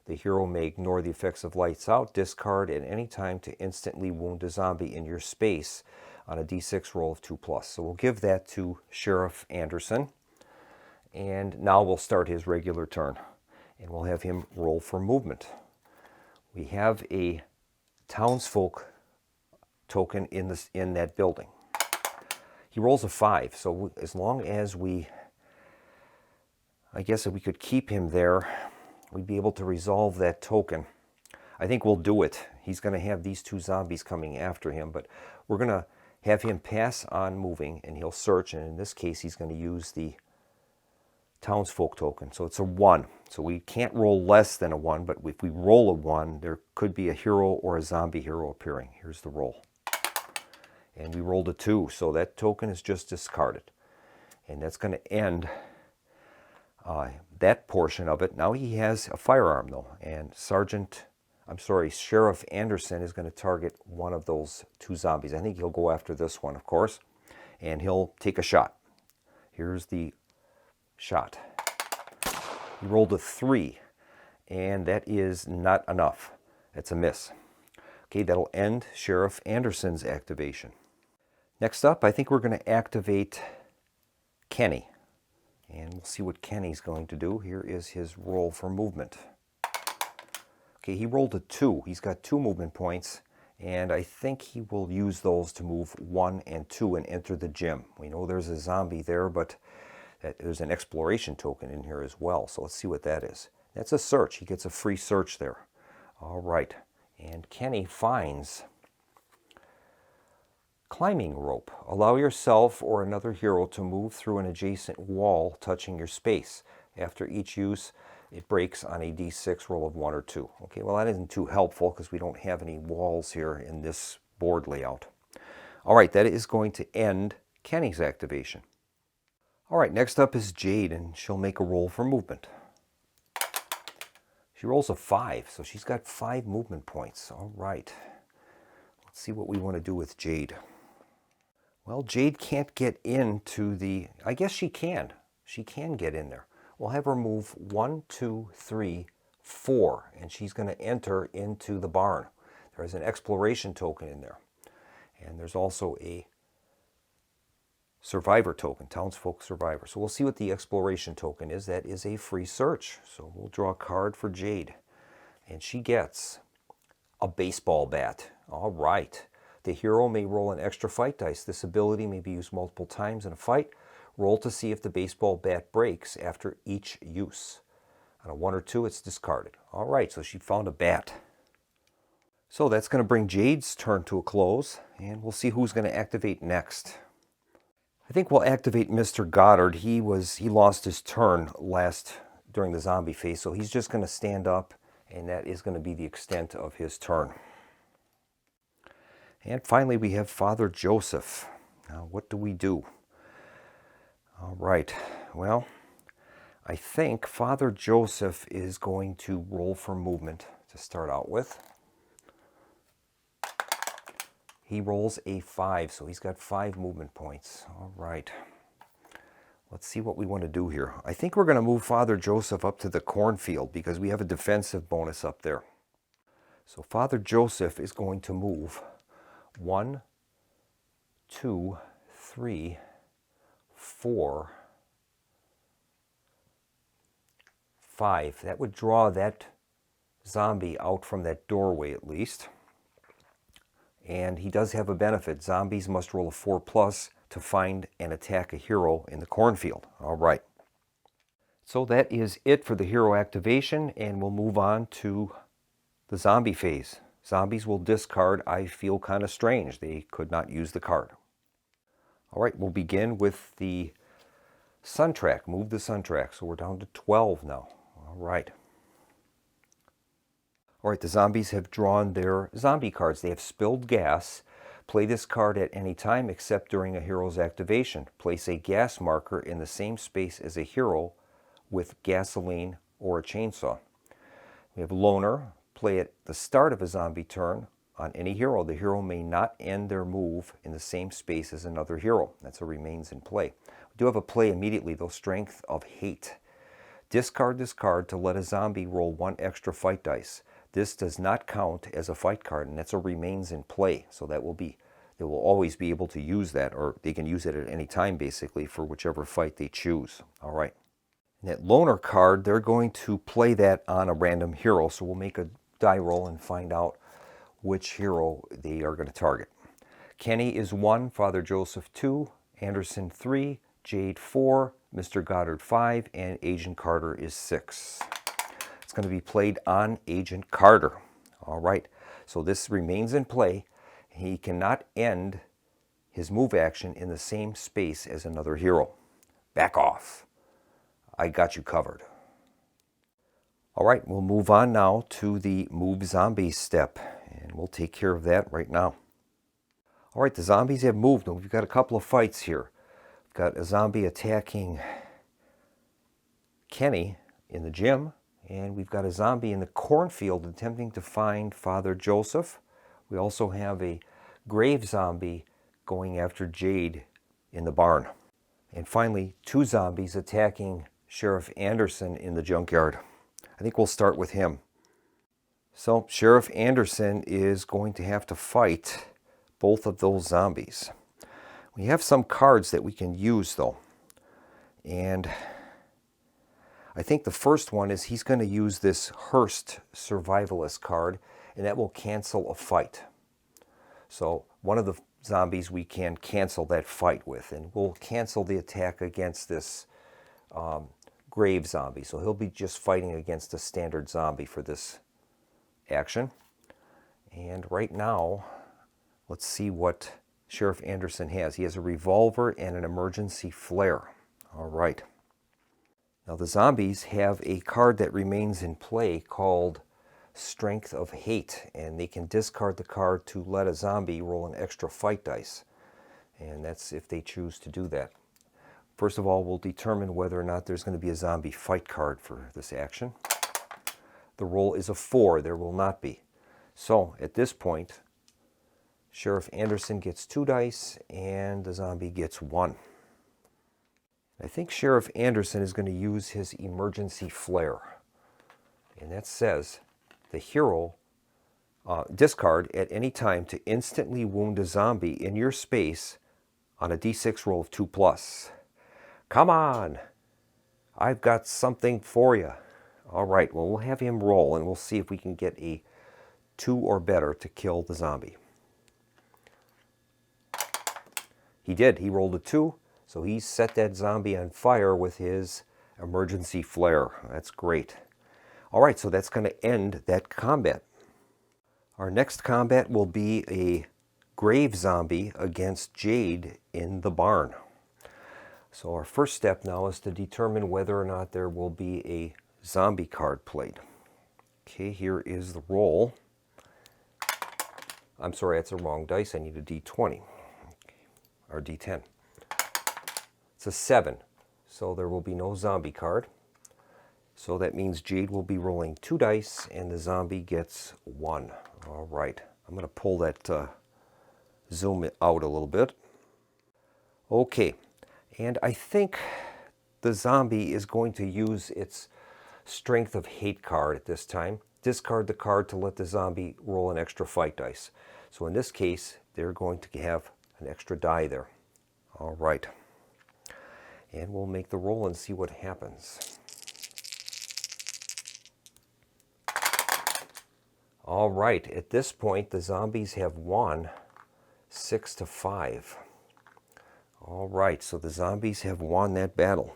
The hero may ignore the effects of Lights Out, discard at any time to instantly wound a zombie in your space on a d6 roll of 2+. So we'll give that to Sheriff Anderson. And now we'll start his regular turn. And we'll have him roll for movement. We have a townsfolk token in that building. He rolls a 5, so as long as I guess if we could keep him there, we'd be able to resolve that token. I think we'll do it. He's going to have these 2 zombies coming after him, but we're going to have him pass on moving, and he'll search, and in this case, he's going to use the townsfolk token. So it's a 1. So we can't roll less than a 1, but if we roll a 1, there could be a hero or a zombie hero appearing. Here's the roll. And we rolled a 2, so that token is just discarded. And that's going to end that portion of it. Now he has a firearm, though, and Sheriff Anderson is going to target one of those 2 zombies. I think he'll go after this one, of course, and he'll take a shot. Here's the shot. He rolled a 3, and that is not enough. It's a miss. Okay, that'll end Sheriff Anderson's activation. Next up, I think we're going to activate Kenny. And we'll see what Kenny's going to do. Here is his roll for movement. Okay, he rolled a 2. He's got 2 movement points, and I think he will use those to move 1 and 2 and enter the gym. We know there's a zombie there, but there's an exploration token in here as well. So let's see what that is. That's a search. He gets a free search there. All right. And Kenny finds climbing rope. Allow yourself or another hero to move through an adjacent wall touching your space. After each use, it breaks on a d6 roll of 1 or 2. Okay, well, that isn't too helpful because we don't have any walls here in this board layout. All right, that is going to end Kenny's activation. All right, next up is Jade, and she'll make a roll for movement. She rolls a 5, so she's got 5 movement points. All right. Let's see what we want to do with Jade. Well, Jade can't get into the... I guess she can. She can get in there. We'll have her move 1, 2, 3, 4, and she's going to enter into the barn. There's an exploration token in there. And there's also a survivor token, townsfolk survivor. So we'll see what the exploration token is. That is a free search. So we'll draw a card for Jade. And she gets a baseball bat. All right. The hero may roll an extra fight dice. This ability may be used multiple times in a fight. Roll to see if the baseball bat breaks after each use. On a 1 or 2, it's discarded. All right, so she found a bat. So that's going to bring Jade's turn to a close, and we'll see who's going to activate next. I think we'll activate Mr. Goddard. He lost his turn during the zombie phase, so he's just going to stand up, and that is going to be the extent of his turn. And finally, we have Father Joseph. Now, what do we do? All right, well, I think Father Joseph is going to roll for movement to start out with. He rolls a 5, so he's got 5 movement points. All right. Let's see what we want to do here. I think we're going to move Father Joseph up to the cornfield because we have a defensive bonus up there. So Father Joseph is going to move 1, 2, 3, 4, 5. That would draw that zombie out from that doorway at least. And he does have a benefit. Zombies must roll a 4+ to find and attack a hero in the cornfield. All right. So that is it for the hero activation, and we'll move on to the zombie phase. Zombies will discard I feel kind of strange. They could not use the card. All right, we'll begin with the sun track. Move the sun track. So we're down to 12 now. All right. All right, the zombies have drawn their zombie cards. They have spilled gas. Play this card at any time except during a hero's activation. Place a gas marker in the same space as a hero with gasoline or a chainsaw. We have Loner. Play at the start of a zombie turn on any hero. The hero may not end their move in the same space as another hero. That's a remains in play. We do have a play immediately, though, Strength of Hate. Discard this card to let a zombie roll 1 extra fight dice. This does not count as a fight card, and that's a remains in play. So they will always be able to use that, or they can use it at any time, basically, for whichever fight they choose. All right. And that Loner card, they're going to play that on a random hero. So we'll make a die roll and find out which hero they are going to target. Kenny is 1, Father Joseph 2, Anderson 3, Jade 4, Mr. Goddard 5, and Agent Carter is 6. It's going to be played on Agent Carter. All right, so this remains in play. He cannot end his move action in the same space as another hero. Back off. I got you covered. All right, we'll move on now to the move zombies step, and we'll take care of that right now. All right, the zombies have moved, and we've got a couple of fights here. We've got a zombie attacking Kenny in the gym, and we've got a zombie in the cornfield attempting to find Father Joseph. We also have a grave zombie going after Jade in the barn. And finally, two zombies attacking Sheriff Anderson in the junkyard. I think we'll start with him. So Sheriff Anderson is going to have to fight both of those zombies. We have some cards that we can use though. And I think the first one is he's going to use this Hearst Survivalist card, and that will cancel a fight. So one of the zombies we can cancel that fight with, and we'll cancel the attack against this grave zombie. So he'll be just fighting against a standard zombie for this action. And right now, let's see what Sheriff Anderson has. He has a revolver and an emergency flare. All right. Now the zombies have a card that remains in play called Strength of Hate, and they can discard the card to let a zombie roll an extra fight dice. And that's if they choose to do that. First of all, we'll determine whether or not there's going to be a zombie fight card for this action. The roll is a 4. There will not be. So at this point, Sheriff Anderson gets 2 dice and the zombie gets 1. I think Sheriff Anderson is going to use his emergency flare. And that says the hero discard at any time to instantly wound a zombie in your space on a d6 roll of 2+. Come on! I've got something for you. All right, well, we'll have him roll, and we'll see if we can get a 2 or better to kill the zombie. He did. He rolled a 2, so he set that zombie on fire with his emergency flare. That's great. All right, so that's going to end that combat. Our next combat will be a grave zombie against Jade in the barn. So our first step now is to determine whether or not there will be a zombie card played. Okay, here is the roll. I'm sorry, that's the wrong dice. I need a d20, or d10. It's a 7, so there will be no zombie card. So that means Jade will be rolling 2 dice, and the zombie gets 1. All right, I'm going to pull that zoom it out a little bit. Okay, and I think the zombie is going to use its Strength of Hate card at this time. Discard the card to let the zombie roll an extra fight dice. So in this case, they're going to have an extra die there. All right. And we'll make the roll and see what happens. All right, at this point, the zombies have won 6-5. All right, so the zombies have won that battle.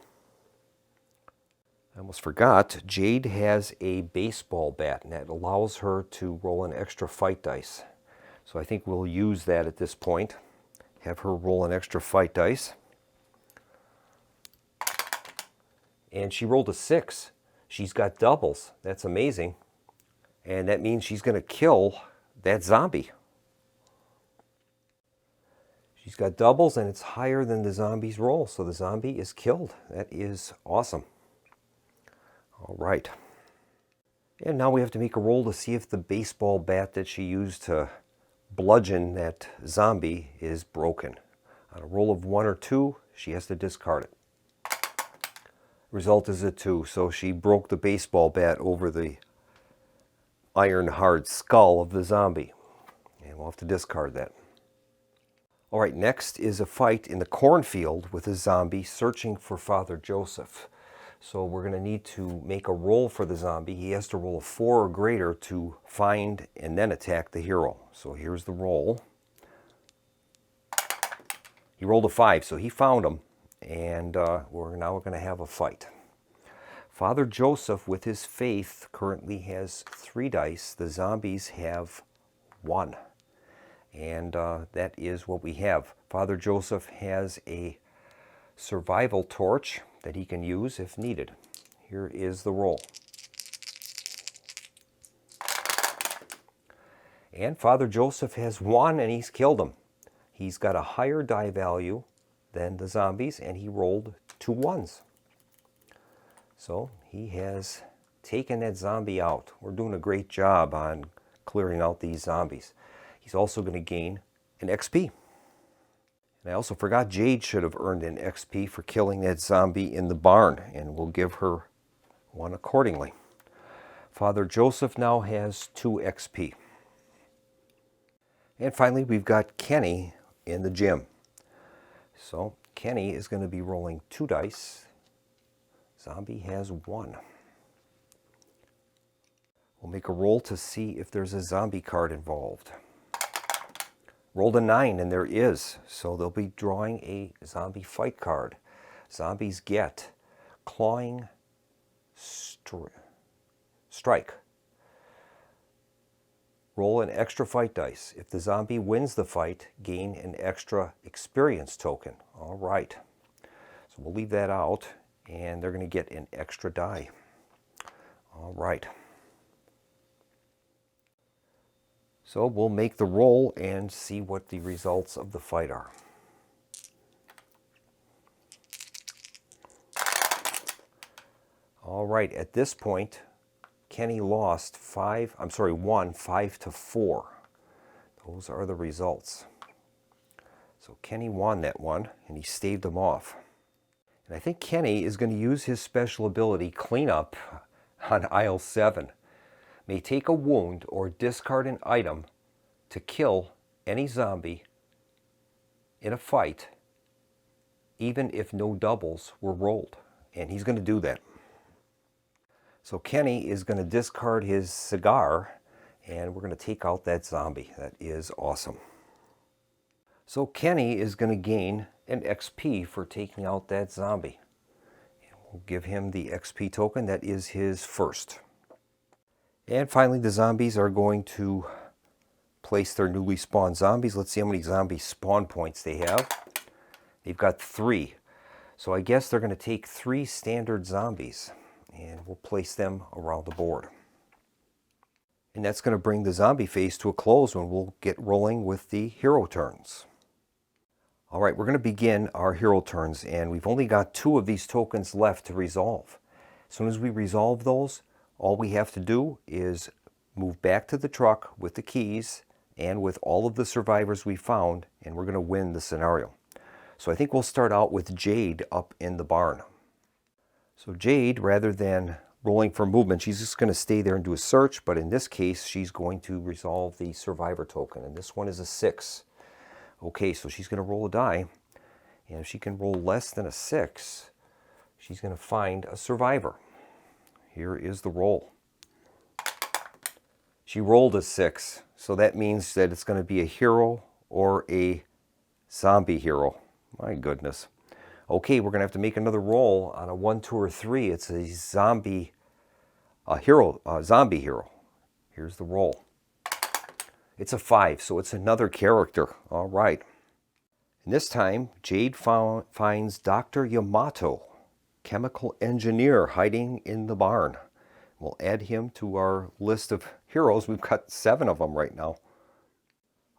I almost forgot, Jade has a baseball bat, and that allows her to roll an extra fight dice. So I think we'll use that at this point. Have her roll an extra fight dice. And she rolled a 6. She's got doubles. That's amazing. And that means she's going to kill that zombie. She's got doubles, and it's higher than the zombie's roll. So the zombie is killed. That is awesome. All right. And now we have to make a roll to see if the baseball bat that she used to bludgeon that zombie is broken. On a roll of 1 or 2, she has to discard it. Result is a 2, so she broke the baseball bat over the iron hard skull of the zombie. And we'll have to discard that. All right, next is a fight in the cornfield with a zombie searching for Father Joseph. So we're going to need to make a roll for the zombie. He has to roll a 4 or greater to find and then attack the hero. So here's the roll. He rolled a 5, so he found him. And we're now going to have a fight. Father Joseph, with his faith, currently has 3 dice. The zombies have 1. And that is what we have. Father Joseph has a survival torch, that he can use if needed. Here is the roll. And Father Joseph has won, and he's killed them. He's got a higher die value than the zombies, and he rolled 2 1s. So he has taken that zombie out. We're doing a great job on clearing out these zombies. He's also going to gain an XP. And I also forgot Jade should have earned an XP for killing that zombie in the barn, and we'll give her one accordingly. Father Joseph now has 2 XP. And finally, we've got Kenny in the gym. So Kenny is going to be rolling 2 dice. Zombie has 1. We'll make a roll to see if there's a zombie card involved. Rolled a 9, and there is. So they'll be drawing a zombie fight card. Zombies get clawing strike. Roll an extra fight dice. If the zombie wins the fight, gain an extra experience token. All right. So we'll leave that out, and they're going to get an extra die. All right. So we'll make the roll and see what the results of the fight are. All right, at this point, Kenny lost 1 5 to 4. Those are the results. So Kenny won that one, and he staved them off. And I think Kenny is going to use his special ability, Cleanup, on aisle 7. May take a wound or discard an item to kill any zombie in a fight, even if no doubles were rolled. And he's going to do that. So Kenny is going to discard his cigar, and we're going to take out that zombie. That is awesome. So Kenny is going to gain an XP for taking out that zombie. And we'll give him the XP token. That is his first. And finally, the zombies are going to place their newly spawned zombies. Let's see how many zombie spawn points they have. They've got 3. So I guess they're going to take 3 standard zombies, and we'll place them around the board. And that's going to bring the zombie phase to a close when we'll get rolling with the hero turns. All right, we're going to begin our hero turns, and we've only got 2 of these tokens left to resolve. As soon as we resolve those, all we have to do is move back to the truck with the keys and with all of the survivors we found, and we're going to win the scenario. So I think we'll start out with Jade up in the barn. So Jade, rather than rolling for movement, she's just going to stay there and do a search, but in this case, she's going to resolve the survivor token, and this one is a 6. Okay, so she's going to roll a die, and if she can roll less than a 6, she's going to find a survivor. Here is the roll. She rolled a 6, so that means that it's going to be a hero or a zombie hero. My goodness. Okay, we're going to have to make another roll on a 1, 2, or 3. It's a zombie hero. Here's the roll. It's a 5, so it's another character. All right. And this time, Jade finds Dr. Yamato, chemical engineer, hiding in the barn. We'll add him to our list of heroes. We've got 7 of them right now.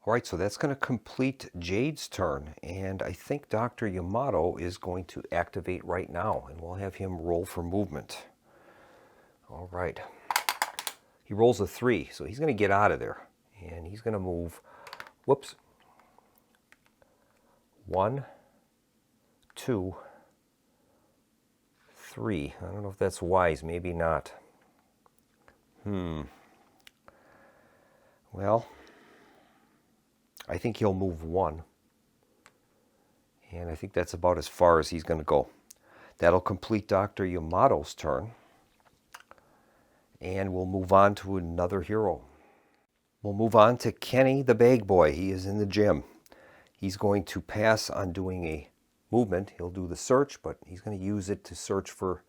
All right, so that's going to complete Jade's turn, and I think Dr. Yamato is going to activate right now, and we'll have him roll for movement. All right. He rolls a 3, so he's going to get out of there, and he's going to move, 1, 2, 3. I don't know if that's wise, maybe not. Well, I think he'll move 1. And I think that's about as far as he's going to go. That'll complete Dr. Yamato's turn. And we'll move on to another hero. We'll move on to Kenny the Bag Boy. He is in the gym. He's going to pass on doing a movement. He'll do the search, but he's going to use it to search for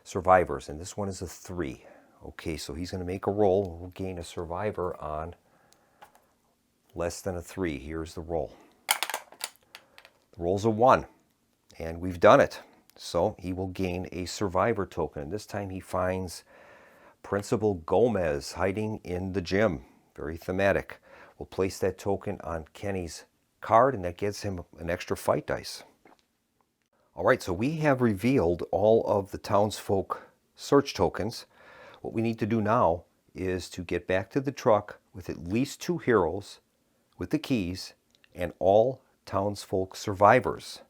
survivors. And this one is a 3. Okay, so he's going to make a roll. We'll gain a survivor on less than a 3. Here's the roll. The roll's a 1, and we've done it. So he will gain a survivor token. And this time he finds Principal Gomez hiding in the gym. Very thematic. We'll place that token on Kenny's card, and that gives him an extra fight dice. All right, so we have revealed all of the townsfolk search tokens. What we need to do now is to get back to the truck with at least 2 heroes with the keys and all townsfolk survivors.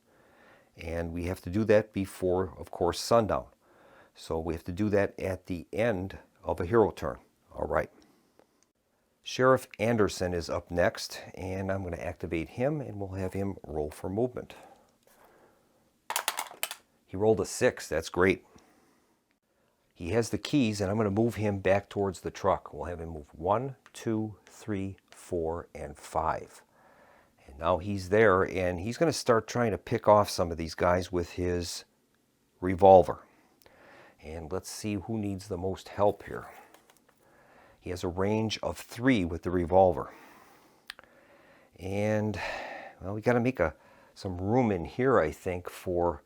And we have to do that before, of course, sundown. So we have to do that at the end of a hero turn. All right. Sheriff Anderson is up next, and I'm going to activate him, and we'll have him roll for movement. He rolled a 6. That's great. He has the keys, and I'm going to move him back towards the truck. We'll have him move 1, 2, 3, 4, and 5. And now he's there, and he's going to start trying to pick off some of these guys with his revolver. And let's see who needs the most help here. He has a range of 3 with the revolver. And, well, we got to make some room in here, I think, for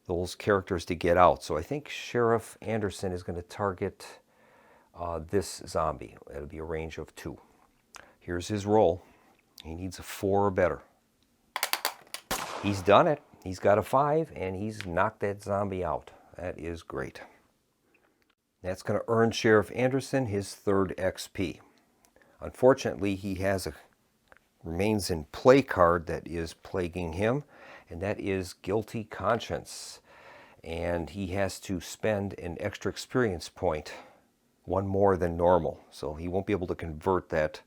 those characters to get out. So I think Sheriff Anderson is going to target this zombie. It'll be a range of 2. Here's his roll. He needs a 4 or better. He's done it. He's got a 5, and he's knocked that zombie out. That is great. That's going to earn Sheriff Anderson his 3rd XP. Unfortunately, he has a remains in play card that is plaguing him, and that is Guilty Conscience. And he has to spend an extra experience point, 1 more than normal. So he won't be able to convert that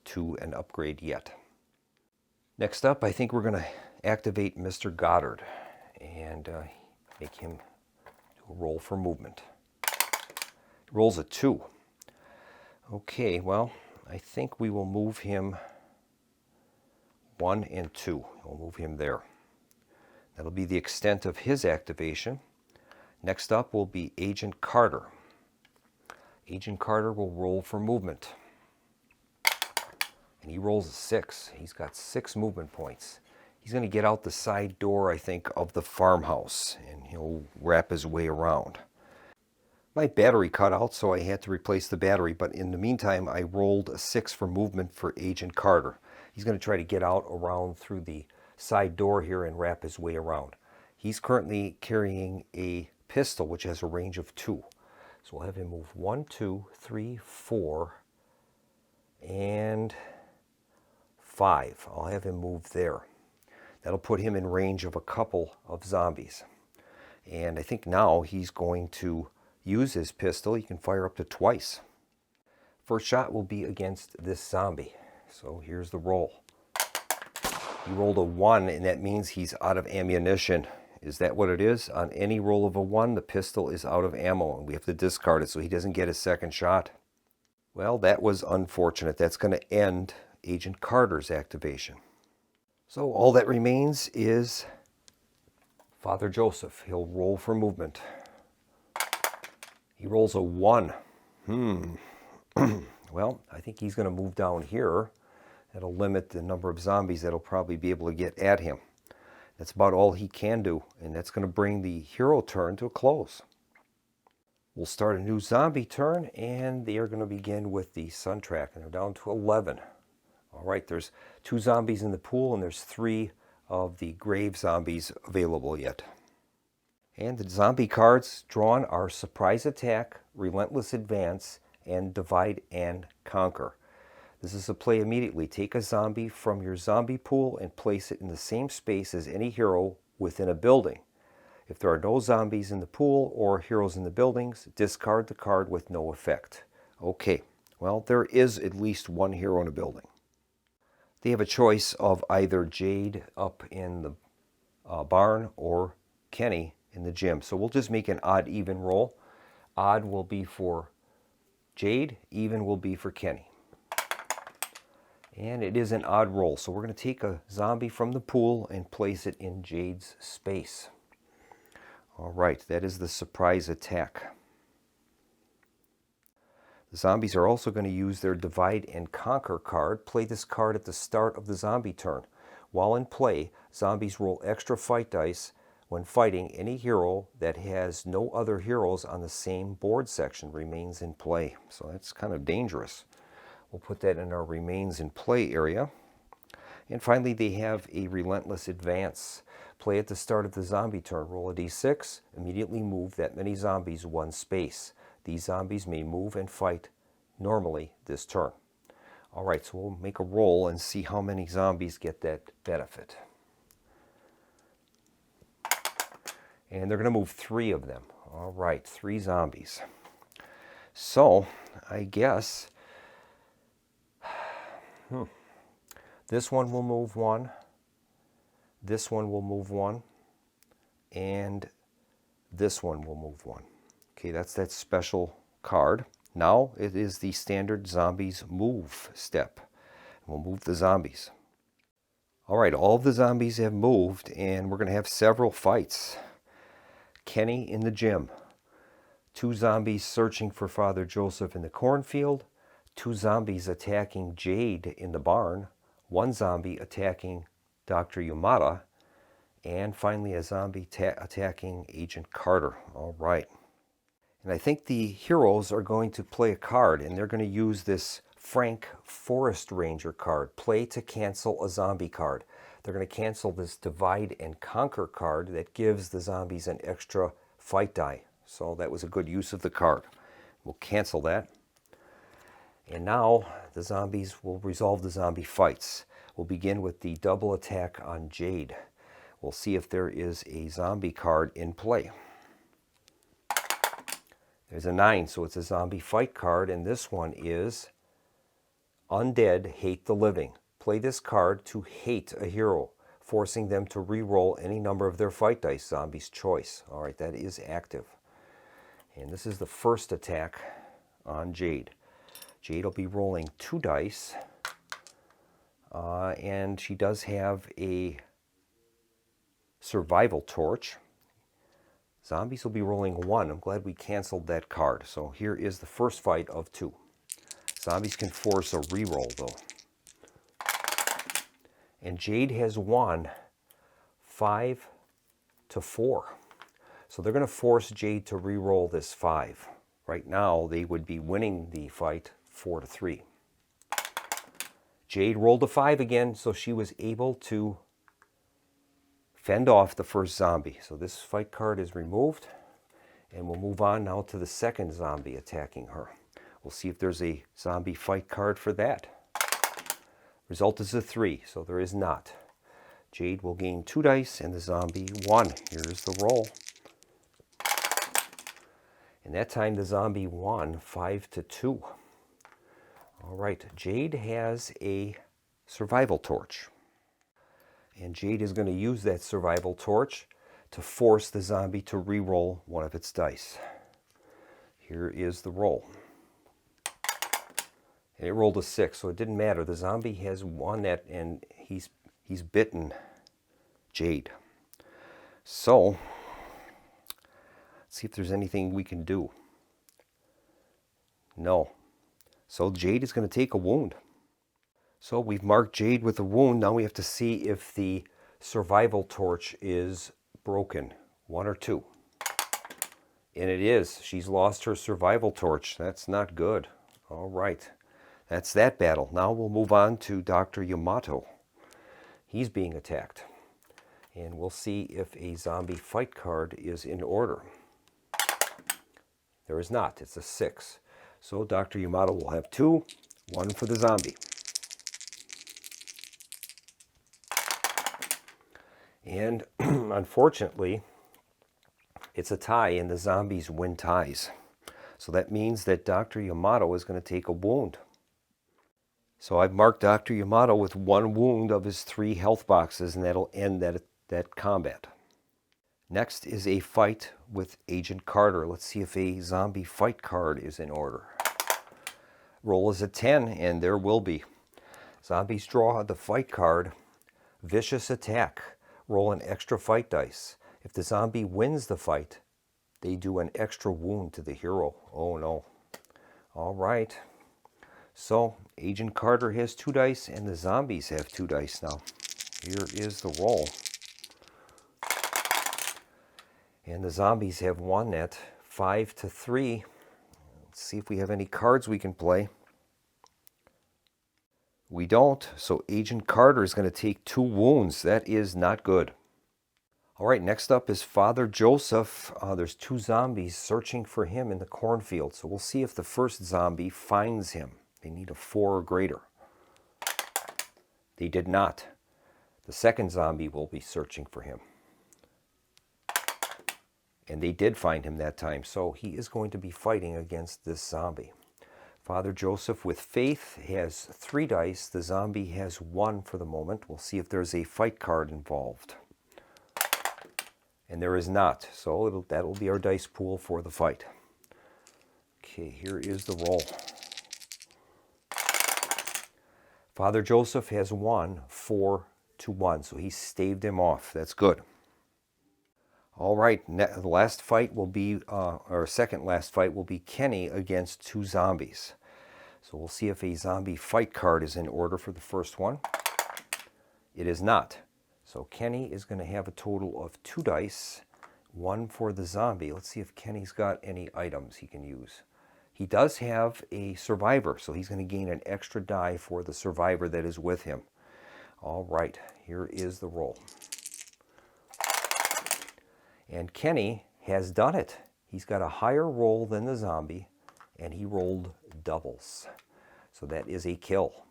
to an upgrade yet. Next up, I think we're going to activate Mr. Goddard and make him do a roll for movement. He rolls a 2. Okay, well, I think we will move him 1 and 2. We'll move him there. That'll be the extent of his activation. Next up will be Agent Carter. Agent Carter will roll for movement. And he rolls a 6. He's got 6 movement points. He's going to get out the side door, I think, of the farmhouse, and he'll wrap his way around. My battery cut out, so I had to replace the battery, but in the meantime, I rolled a 6 for movement for Agent Carter. He's going to try to get out around through the side door here and wrap his way around. He's currently carrying a pistol, which has a range of 2. So we'll have him move 1, 2, 3, 4, and 5. I'll have him move there. That'll put him in range of a couple of zombies. And I think now he's going to use his pistol. He can fire up to twice. First shot will be against this zombie. So here's the roll. He rolled a 1, and that means he's out of ammunition. Is that what it is? On any roll of a 1, the pistol is out of ammo, and we have to discard it so he doesn't get his second shot. Well, that was unfortunate. That's going to end Agent Carter's activation. So all that remains is Father Joseph. He'll roll for movement. He rolls a 1. Well, I think he's going to move down here. That'll limit the number of zombies that'll probably be able to get at him. That's about all he can do, and that's going to bring the hero turn to a close. We'll start a new zombie turn, and they are going to begin with the sun track, and they're down to 11. All right, there's 2 zombies in the pool, and there's 3 of the grave zombies available yet. And the zombie cards drawn are Surprise Attack, Relentless Advance, and Divide and Conquer. This is a play immediately. Take a zombie from your zombie pool and place it in the same space as any hero within a building. If there are no zombies in the pool or heroes in the buildings, discard the card with no effect. Okay, well, there is at least 1 hero in a building. They have a choice of either Jade up in the barn or Kenny in the gym. So we'll just make an odd-even roll. Odd will be for Jade, even will be for Kenny. And it is an odd roll, so we're going to take a zombie from the pool and place it in Jade's space. All right, that is the Surprise Attack. The zombies are also going to use their Divide and Conquer card. Play this card at the start of the zombie turn. While in play, zombies roll extra fight dice When fighting, any hero that has no other heroes on the same board section remains in play. So that's kind of dangerous. We'll put that in our remains in play area. And finally, they have a relentless advance. Play at the start of the zombie turn. Roll a d6. Immediately move that many zombies one space. These zombies may move and fight normally this turn. All right, so we'll make a roll and see how many zombies get that benefit. And they're going to move 3 of them. All right, 3 zombies. So, I guess this one will move 1, this one will move 1, and this one will move 1. Okay, that's that special card. Now it is the standard zombies move step. We'll move the zombies. All right, all of the zombies have moved, and we're going to have several fights. Kenny in the gym. 2 zombies searching for Father Joseph in the cornfield. 2 zombies attacking Jade in the barn. 1 zombie attacking Dr. Yamada. And finally a zombie attacking Agent Carter. All right. And I think the heroes are going to play a card, and they're going to use this Frank Forest Ranger card. Play to cancel a zombie card. They're going to cancel this Divide and Conquer card that gives the zombies an extra fight die. So that was a good use of the card. We'll cancel that. And now the zombies will resolve the zombie fights. We'll begin with the double attack on Jade. We'll see if there is a zombie card in play. There's a 9, so it's a zombie fight card, and this one is Undead Hate the Living. Play this card to hate a hero, forcing them to re-roll any number of their fight dice, zombie's choice. All right, that is active. And this is the first attack on Jade. Jade will be rolling 2 dice, and she does have a survival torch. Zombies will be rolling 1. I'm glad we canceled that card. So here is the first fight of 2. Zombies can force a re-roll though. And Jade has won 5 to 4. So they're going to force Jade to re-roll this 5. Right now they would be winning the fight 4 to 3. Jade rolled a 5 again, so she was able to fend off the first zombie. So this fight card is removed, and we'll move on now to the second zombie attacking her. We'll see if there's a zombie fight card for that. Result is a 3, so there is not. Jade will gain 2 dice and the zombie 1. Here's the roll. And that time the zombie won 5 to 2. All right, Jade has a survival torch. And Jade is going to use that survival torch to force the zombie to re-roll one of its dice. Here is the roll. And it rolled a 6, so it didn't matter. The zombie has won that, and he's bitten Jade. So, let's see if there's anything we can do. No. So Jade is going to take a wound. So we've marked Jade with a wound. Now we have to see if the survival torch is broken. 1 or 2. And it is. She's lost her survival torch. That's not good. All right. That's that battle. Now we'll move on to Dr. Yamato. He's being attacked. And we'll see if a zombie fight card is in order. There is not. It's a 6. So Dr. Yamato will have 2. 1 for the zombie. And unfortunately, it's a tie, and the zombies win ties. So that means that Dr. Yamato is going to take a wound. So I've marked Dr. Yamato with 1 wound of his 3 health boxes, and that'll end that combat. Next is a fight with Agent Carter. Let's see if a zombie fight card is in order. Roll is a 10, and there will be. Zombies draw the fight card, Vicious Attack. Roll an extra fight dice. If the zombie wins the fight, they do an extra wound to the hero. Oh no. All right. So Agent Carter has 2 dice, and the zombies have 2 dice now. Here is the roll. And the zombies have won at 5-3. Let's see if we have any cards we can play. We don't, so Agent Carter is going to take 2 wounds. That is not good. All right, next up is Father Joseph. There's 2 zombies searching for him in the cornfield. So we'll see if the first zombie finds him. They need a 4 or greater. They did not. The second zombie will be searching for him. And they did find him that time, so he is going to be fighting against this zombie. Father Joseph, with faith, has 3 dice. The zombie has 1 for the moment. We'll see if there's a fight card involved. And there is not, so that'll be our dice pool for the fight. Okay, here is the roll. Father Joseph has won 4-1, so he staved him off. That's good. All right, the last fight will be, or second last fight will be Kenny against 2 zombies. So we'll see if a zombie fight card is in order for the first one. It is not. So Kenny is going to have a total of 2 dice, 1 for the zombie. Let's see if Kenny's got any items he can use. He does have a survivor, so he's going to gain an extra die for the survivor that is with him. All right, here is the roll. And Kenny has done it. He's got a higher roll than the zombie, and he rolled doubles. So that is a kill.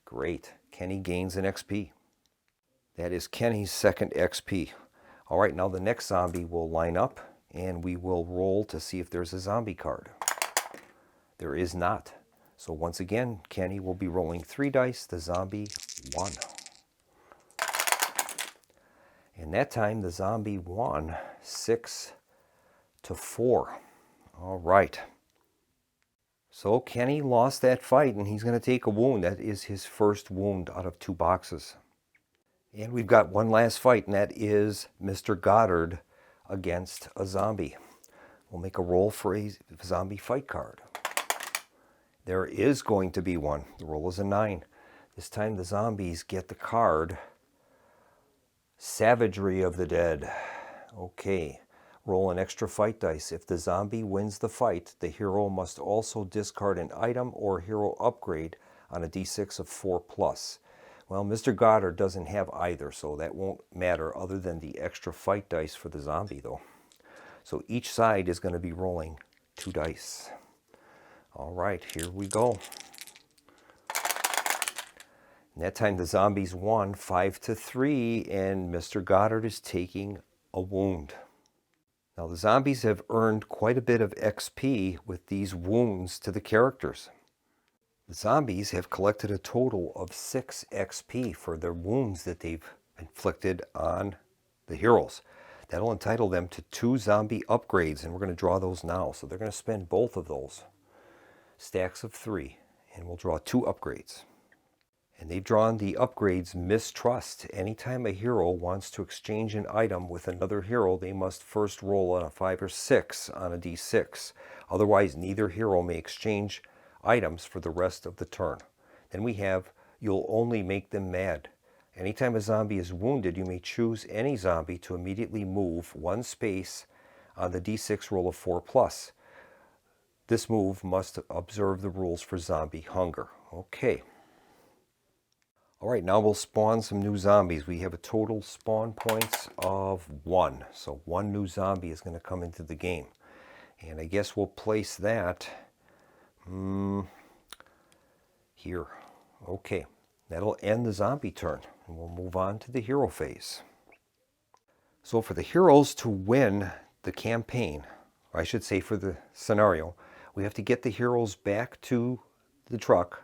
Great. Kenny gains an XP. That is Kenny's second XP. All right, now the next zombie will line up, and we will roll to see if there's a zombie card. There is not. So once again, Kenny will be rolling 3 dice, the zombie 1. And that time the zombie won 6-4. All right. So Kenny lost that fight, and he's going to take a wound. That is his first wound out of 2 boxes. And we've got one last fight, and that is Mr. Goddard against a zombie. We'll make a roll for a zombie fight card. There is going to be one. The roll is a 9. This time the zombies get the card Savagery of the Dead. Okay, roll an extra fight dice. If the zombie wins the fight, the hero must also discard an item or hero upgrade on a d6 of 4+. Well, Mr. Goddard doesn't have either, so that won't matter other than the extra fight dice for the zombie, though. So each side is going to be rolling 2 dice. All right, here we go. And that time the zombies won 5-3, and Mr. Goddard is taking a wound. Now the zombies have earned quite a bit of XP with these wounds to the characters. The zombies have collected a total of 6 XP for their wounds that they've inflicted on the heroes. That'll entitle them to 2 zombie upgrades, and we're going to draw those now. So they're going to spend both of those stacks of 3, and we'll draw 2 upgrades. And they've drawn the upgrades Mistrust. Anytime a hero wants to exchange an item with another hero, they must first roll on a 5 or 6 on a d6. Otherwise, neither hero may exchange items for the rest of the turn. Then we have You'll Only Make Them Mad. Anytime a zombie is wounded, you may choose any zombie to immediately move 1 space on the d6 roll of 4+. This move must observe the rules for zombie hunger. Okay. All right, now we'll spawn some new zombies. We have a total spawn points of 1. So 1 new zombie is going to come into the game. And I guess we'll place that here. Okay, that'll end the zombie turn. And we'll move on to the hero phase. So for the heroes to win the campaign, or I should say for the scenario, we have to get the heroes back to the truck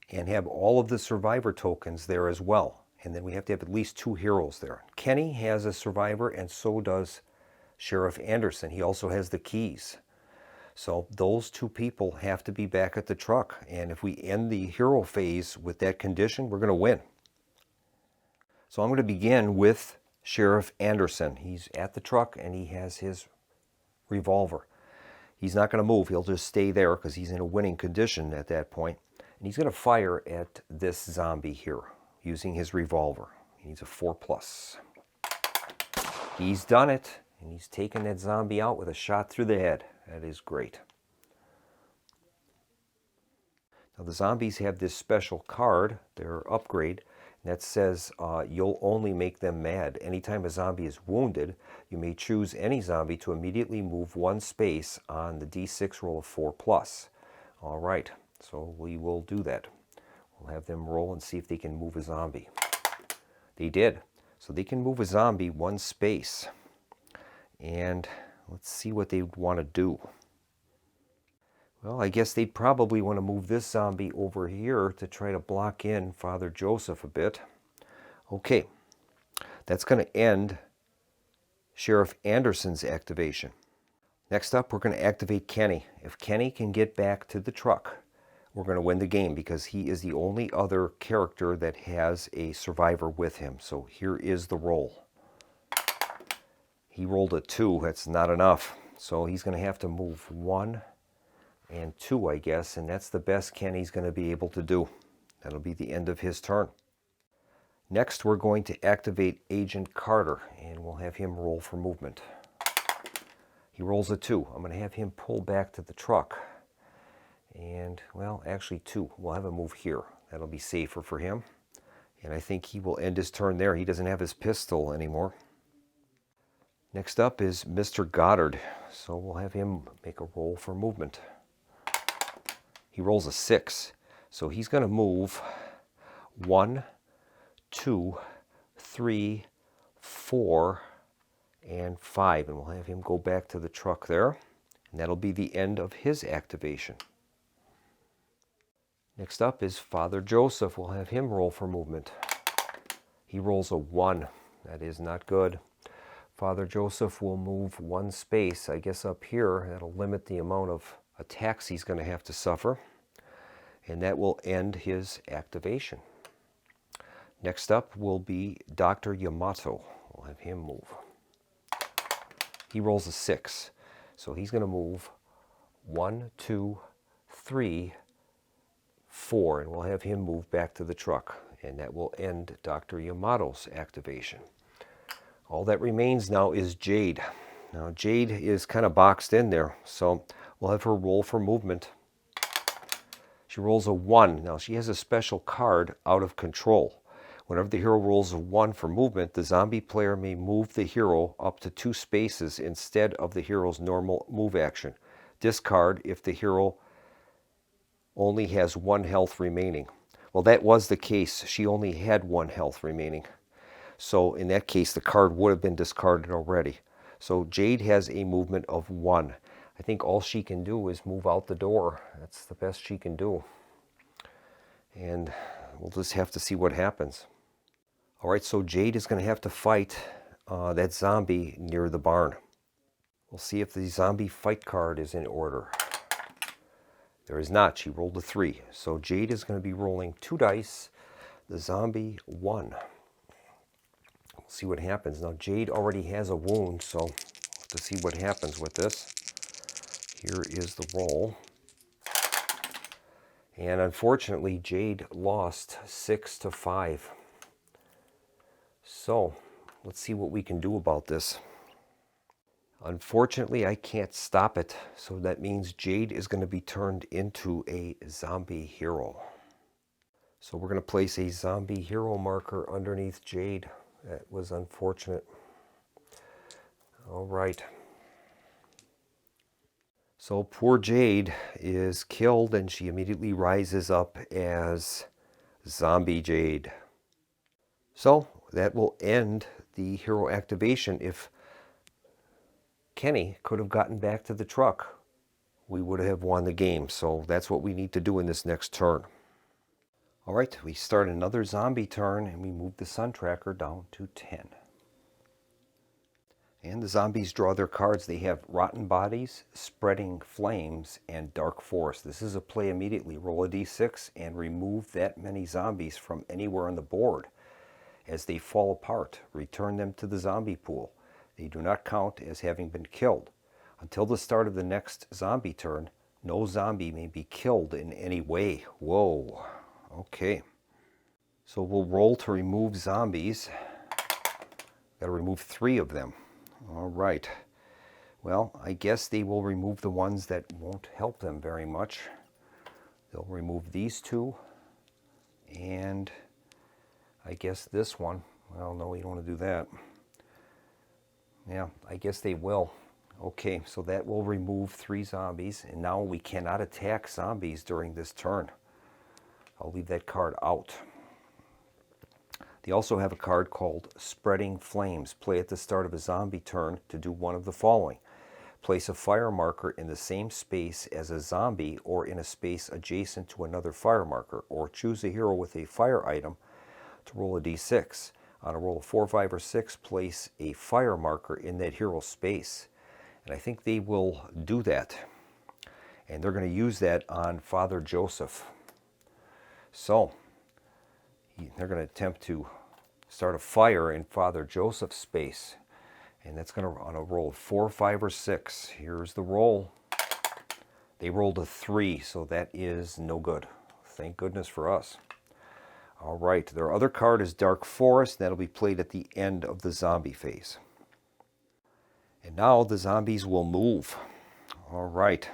and have all of the survivor tokens there as well. And then we have to have at least 2 heroes there. Kenny has a survivor, and so does Sheriff Anderson. He also has the keys. So those 2 people have to be back at the truck. And if we end the hero phase with that condition, we're going to win. So I'm going to begin with Sheriff Anderson. He's at the truck, and he has his revolver. He's not going to move. He'll just stay there because he's in a winning condition at that point. And he's going to fire at this zombie here using his revolver. He needs a 4+. He's done it, And he's taking that zombie out with a shot through the head. That is great. Now the zombies have this special card, their upgrade, that says you'll only make them mad. Anytime a zombie is wounded, you may choose any zombie to immediately move 1 space on the D6 roll of 4+. All right, so we will do that. We'll have them roll and see if they can move a zombie. They did. So they can move a zombie 1 space. And let's see what they would want to do. Well, I guess they'd probably want to move this zombie over here to try to block in Father Joseph a bit. Okay, that's going to end Sheriff Anderson's activation. Next up, we're going to activate Kenny. If Kenny can get back to the truck, we're going to win the game because he is the only other character that has a survivor with him. So here is the roll. He rolled a 2. That's not enough. So he's going to have to move 1 and 2, I guess, and that's the best Kenny's going to be able to do. That'll be the end of his turn. Next, we're going to activate Agent Carter, and we'll have him roll for movement. He rolls a 2. I'm going to have him pull back to the truck. And, well, actually 2. We'll have him move here. That'll be safer for him. And I think he will end his turn there. He doesn't have his pistol anymore. Next up is Mr. Goddard. So we'll have him make a roll for movement. He rolls a 6. So he's going to move 1, 2, 3, 4, and 5. And we'll have him go back to the truck there. And that'll be the end of his activation. Next up is Father Joseph. We'll have him roll for movement. He rolls a 1. That is not good. Father Joseph will move 1 space, I guess up here. That'll limit the amount of attacks he's going to have to suffer. And that will end his activation. Next up will be Dr. Yamato. We'll have him move. He rolls a 6. So he's going to move 1, 2, 3, 4. And we'll have him move back to the truck. And that will end Dr. Yamato's activation. All that remains now is Jade. Now Jade is kind of boxed in there. So we'll have her roll for movement. She rolls a 1. Now she has a special card, Out of Control. Whenever the hero rolls a 1 for movement, the zombie player may move the hero up to 2 spaces instead of the hero's normal move action. Discard if the hero only has 1 health remaining. Well, that was the case. She only had 1 health remaining. So in that case, the card would have been discarded already. So Jade has a movement of 1. I think all she can do is move out the door. That's the best she can do. And we'll just have to see what happens. All right, so Jade is going to have to fight that zombie near the barn. We'll see if the zombie fight card is in order. There is not. She rolled a 3. So Jade is going to be rolling 2 dice. The zombie 1. We'll see what happens. Now Jade already has a wound, so we'll have to see what happens with this. Here is the roll. And unfortunately, Jade lost 6 to 5. So let's see what we can do about this. Unfortunately, I can't stop it. So that means Jade is going to be turned into a zombie hero. So we're going to place a zombie hero marker underneath Jade. That was unfortunate. All right. So poor Jade is killed and she immediately rises up as Zombie Jade. So that will end the hero activation. If Kenny could have gotten back to the truck, we would have won the game. So that's what we need to do in this next turn. All right, we start another zombie turn and we move the sun tracker down to 10. And the zombies draw their cards. They have Rotten Bodies, Spreading Flames, and Dark Forest. This is a play immediately. Roll a d6 and remove that many zombies from anywhere on the board. As they fall apart, return them to the zombie pool. They do not count as having been killed. Until the start of the next zombie turn, no zombie may be killed in any way. Whoa. Okay. So we'll roll to remove zombies. Got to remove 3 of them. All right. Well, I guess they will remove the ones that won't help them very much. They'll remove these two, and I guess this one. Well, no, we don't want to do that. Yeah, I guess they will. Okay, so that will remove 3 zombies, and now we cannot attack zombies during this turn. I'll leave that card out. They also have a card called Spreading Flames. Play at the start of a zombie turn to do one of the following. Place a fire marker in the same space as a zombie or in a space adjacent to another fire marker, or choose a hero with a fire item to roll a d6. On a roll of 4, 5, or 6, place a fire marker in that hero space. And I think they will do that. And they're going to use that on Father Joseph. So, they're going to attempt to start a fire in Father Joseph's space. And that's going to on a roll of 4, 5, or 6. Here's the roll. They rolled a 3, so that is no good. Thank goodness for us. All right, their other card is Dark Forest. That'll be played at the end of the zombie phase. And now the zombies will move. All right.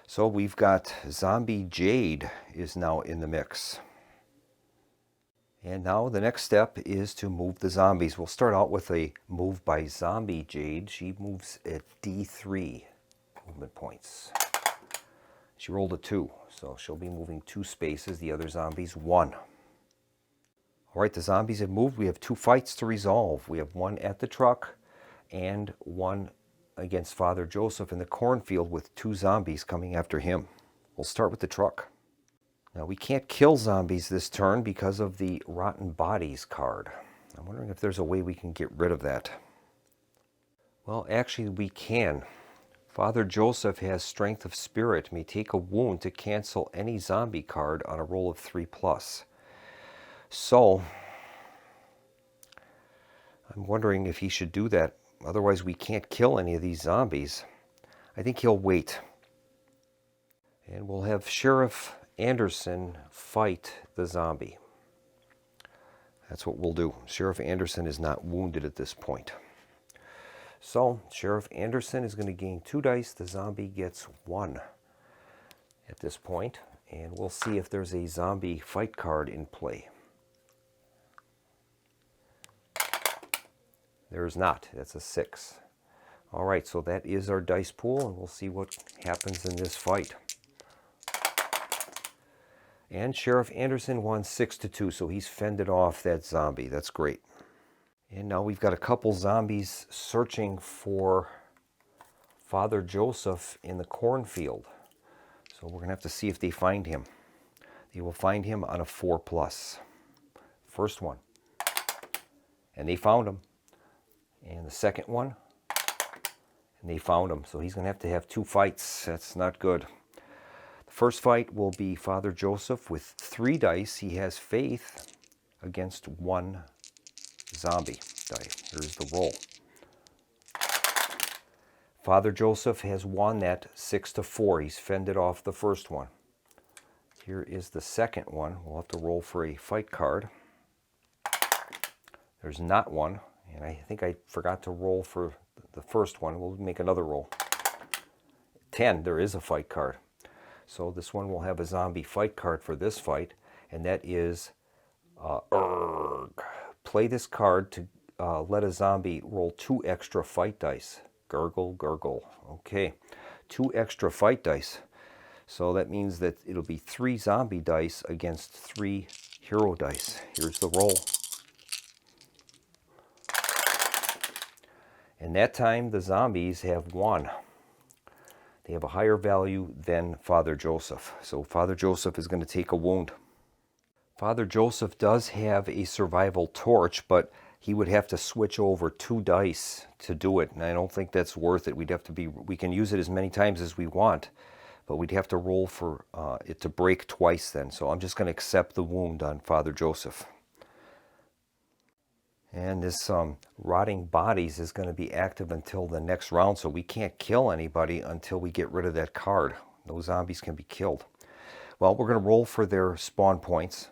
So we've got Zombie Jade is now in the mix. And now the next step is to move the zombies. We'll start out with a move by Zombie Jade. She moves at D3 movement points. She rolled a 2, so she'll be moving 2 spaces. The other zombies 1. All right, the zombies have moved. We have 2 fights to resolve. We have one at the truck and one against Father Joseph in the cornfield with 2 zombies coming after him. We'll start with the truck. Now, we can't kill zombies this turn because of the Rotten Bodies card. I'm wondering if there's a way we can get rid of that. Well, actually, we can. Father Joseph has Strength of Spirit, may take a wound to cancel any zombie card on a roll of 3+. So, I'm wondering if he should do that. Otherwise, we can't kill any of these zombies. I think he'll wait. And we'll have Sheriff Anderson fight the zombie. That's what we'll do. Sheriff Anderson is not wounded at this point. So, Sheriff Anderson is going to gain 2 dice. The zombie gets 1 at this point. And we'll see if there's a zombie fight card in play. There's not. That's a 6. All right, so that is our dice pool, and we'll see what happens in this fight. And Sheriff Anderson won 6-2, so he's fended off that zombie. That's great. And now we've got a couple zombies searching for Father Joseph in the cornfield. So we're going to have to see if they find him. They will find him on a 4+. First one. And they found him. And the second one. And they found him. So he's going to have 2 fights. That's not good. The first fight will be Father Joseph with 3 dice. He has faith against 1 zombie die. Here's the roll. Father Joseph has won that 6-4. He's fended off the first one. Here is the second one. We'll have to roll for a fight card. There's not one. And I think I forgot to roll for the first one. We'll make another roll. 10, there is a fight card. So this one will have a zombie fight card for this fight, and that is play this card to let a zombie roll 2 extra fight dice. Gurgle, gurgle. Okay, 2 extra fight dice. So that means that it'll be 3 zombie dice against 3 hero dice. Here's the roll. And that time the zombies have 1. They have a higher value than Father Joseph. So Father Joseph is going to take a wound. Father Joseph does have a survival torch, but he would have to switch over 2 dice to do it. And I don't think that's worth it. We can use it as many times as we want, but we'd have to roll for it to break twice then. So I'm just going to accept the wound on Father Joseph. And this Rotting Bodies is going to be active until the next round, so we can't kill anybody until we get rid of that card. Those zombies can be killed. Well, we're going to roll for their spawn points.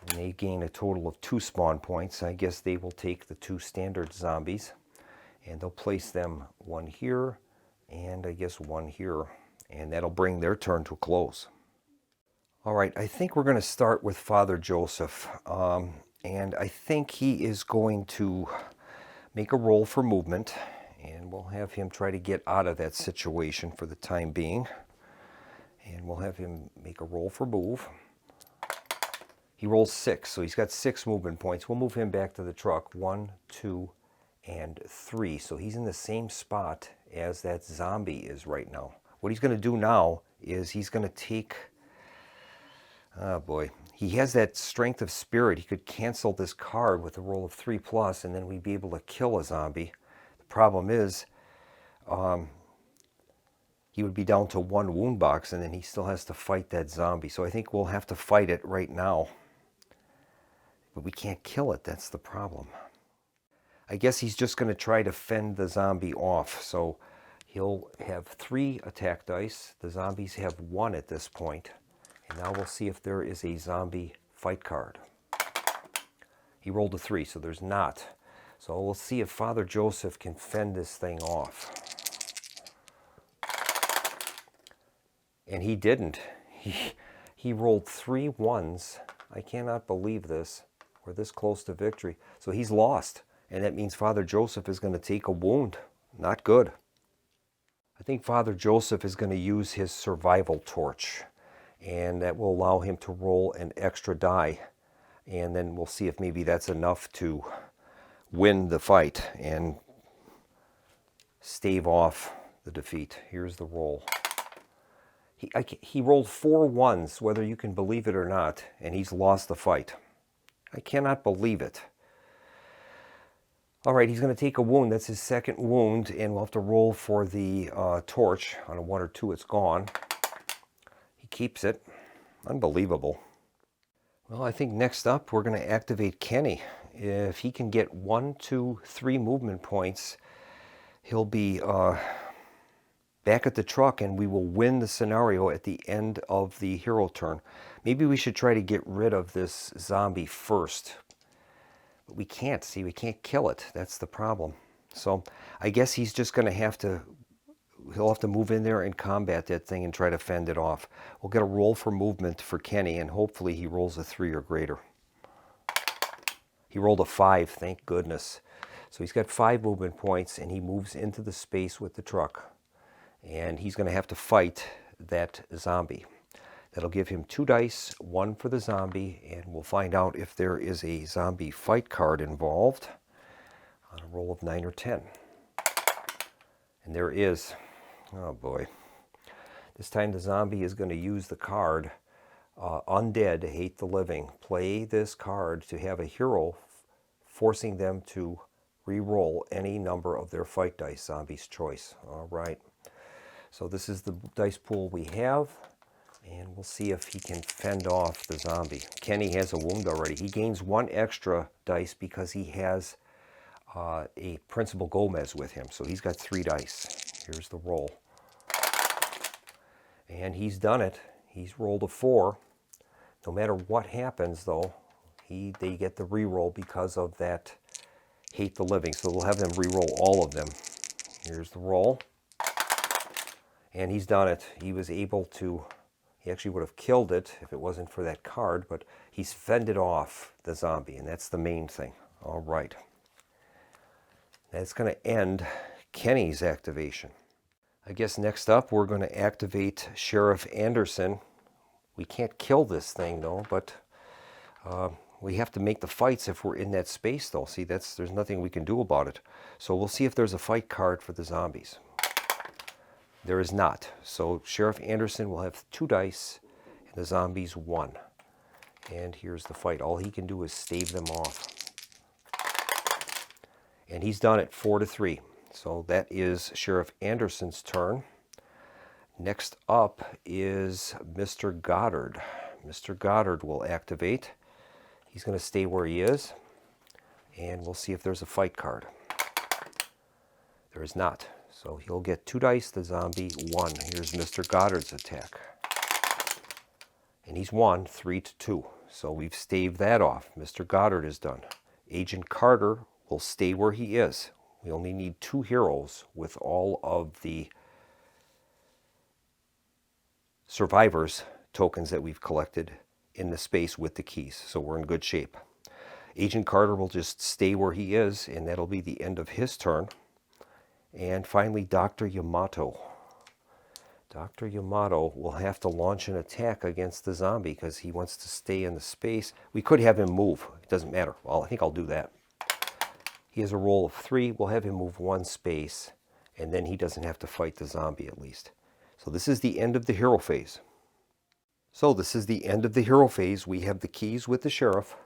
And they gain a total of 2 spawn points. I guess they will take the 2 standard zombies. And they'll place them one here, and I guess one here. And that'll bring their turn to a close. All right, I think we're going to start with Father Joseph. And I think he is going to make a roll for movement. And we'll have him try to get out of that situation for the time being. And we'll have him make a roll for move. He rolls 6, so he's got 6 movement points. We'll move him back to the truck. 1, 2, and 3. So he's in the same spot as that zombie is right now. What he's going to do now is he's going to take... Oh boy. He has that strength of spirit. He could cancel this card with a roll of 3+, and then we'd be able to kill a zombie. The problem is, he would be down to 1 wound box, and then he still has to fight that zombie. So I think we'll have to fight it right now. But we can't kill it. That's the problem. I guess he's just going to try to fend the zombie off. So he'll have 3 attack dice. The zombies have 1 at this point. And now we'll see if there is a zombie fight card. He rolled a 3, so there's not. So we'll see if Father Joseph can fend this thing off. And he didn't. He rolled 3 1s. I cannot believe this. We're this close to victory. So he's lost. And that means Father Joseph is going to take a wound. Not good. I think Father Joseph is going to use his survival torch. And that will allow him to roll an extra die. And then we'll see if maybe that's enough to win the fight and stave off the defeat. Here's the roll. He rolled 4 1s, whether you can believe it or not, and he's lost the fight. I cannot believe it. All right, he's going to take a wound. That's his 2nd wound, and we'll have to roll for the torch. On a 1 or 2, it's gone. He keeps it. Unbelievable. Well, I think next up, we're going to activate Kenny. If he can get 1, 2, 3 movement points, he'll be back at the truck, and we will win the scenario at the end of the hero turn. Maybe we should try to get rid of this zombie first. But we can't, see, we can't kill it. That's the problem. So I guess he's just going to have to, he'll have to move in there and combat that thing and try to fend it off. We'll get a roll for movement for Kenny, and hopefully he rolls a 3 or greater. He rolled a 5, thank goodness. So he's got 5 movement points, and he moves into the space with the truck. And he's going to have to fight that zombie. That'll give him 2 dice, 1 for the zombie, and we'll find out if there is a zombie fight card involved on a roll of 9 or 10. And there is. Oh boy. This time the zombie is going to use the card Undead Hate the Living. Play this card to have a hero, forcing them to re-roll any number of their fight dice, zombie's choice. All right. So this is the dice pool we have, and we'll see if he can fend off the zombie. Kenny has a wound already. He gains 1 extra dice because he has a Principal Gomez with him. So he's got 3 dice. Here's the roll. And he's done it. He's rolled a 4. No matter what happens, though, they get the re-roll because of that Hate the Living. So we'll have them re-roll all of them. Here's the roll. And he's done it. He was able to, he actually would have killed it if it wasn't for that card, but he's fended off the zombie, and that's the main thing. All right. That's going to end Kenny's activation. I guess next up we're going to activate Sheriff Anderson. We can't kill this thing, though, but we have to make the fights if we're in that space, though. See, there's nothing we can do about it. So we'll see if there's a fight card for the zombies. There is not. So Sheriff Anderson will have 2 dice, and the zombies 1. And here's the fight. All he can do is stave them off. And he's done it 4-3. So that is Sheriff Anderson's turn. Next up is Mr. Goddard. Mr. Goddard will activate. He's going to stay where he is. And we'll see if there's a fight card. There is not. So he'll get 2 dice, the zombie 1. Here's Mr. Goddard's attack. And he's won 3-2. So we've staved that off. Mr. Goddard is done. Agent Carter will stay where he is. We only need 2 heroes with all of the survivors tokens that we've collected in the space with the keys, so we're in good shape. Agent Carter will just stay where he is, and that'll be the end of his turn. And finally, Dr. Yamato. Dr. Yamato will have to launch an attack against the zombie because he wants to stay in the space. We could have him move. It doesn't matter. Well, I think I'll do that. He has a roll of 3. We'll have him move 1 space, and then he doesn't have to fight the zombie at least. So this is the end of the hero phase. We have the keys with the sheriff.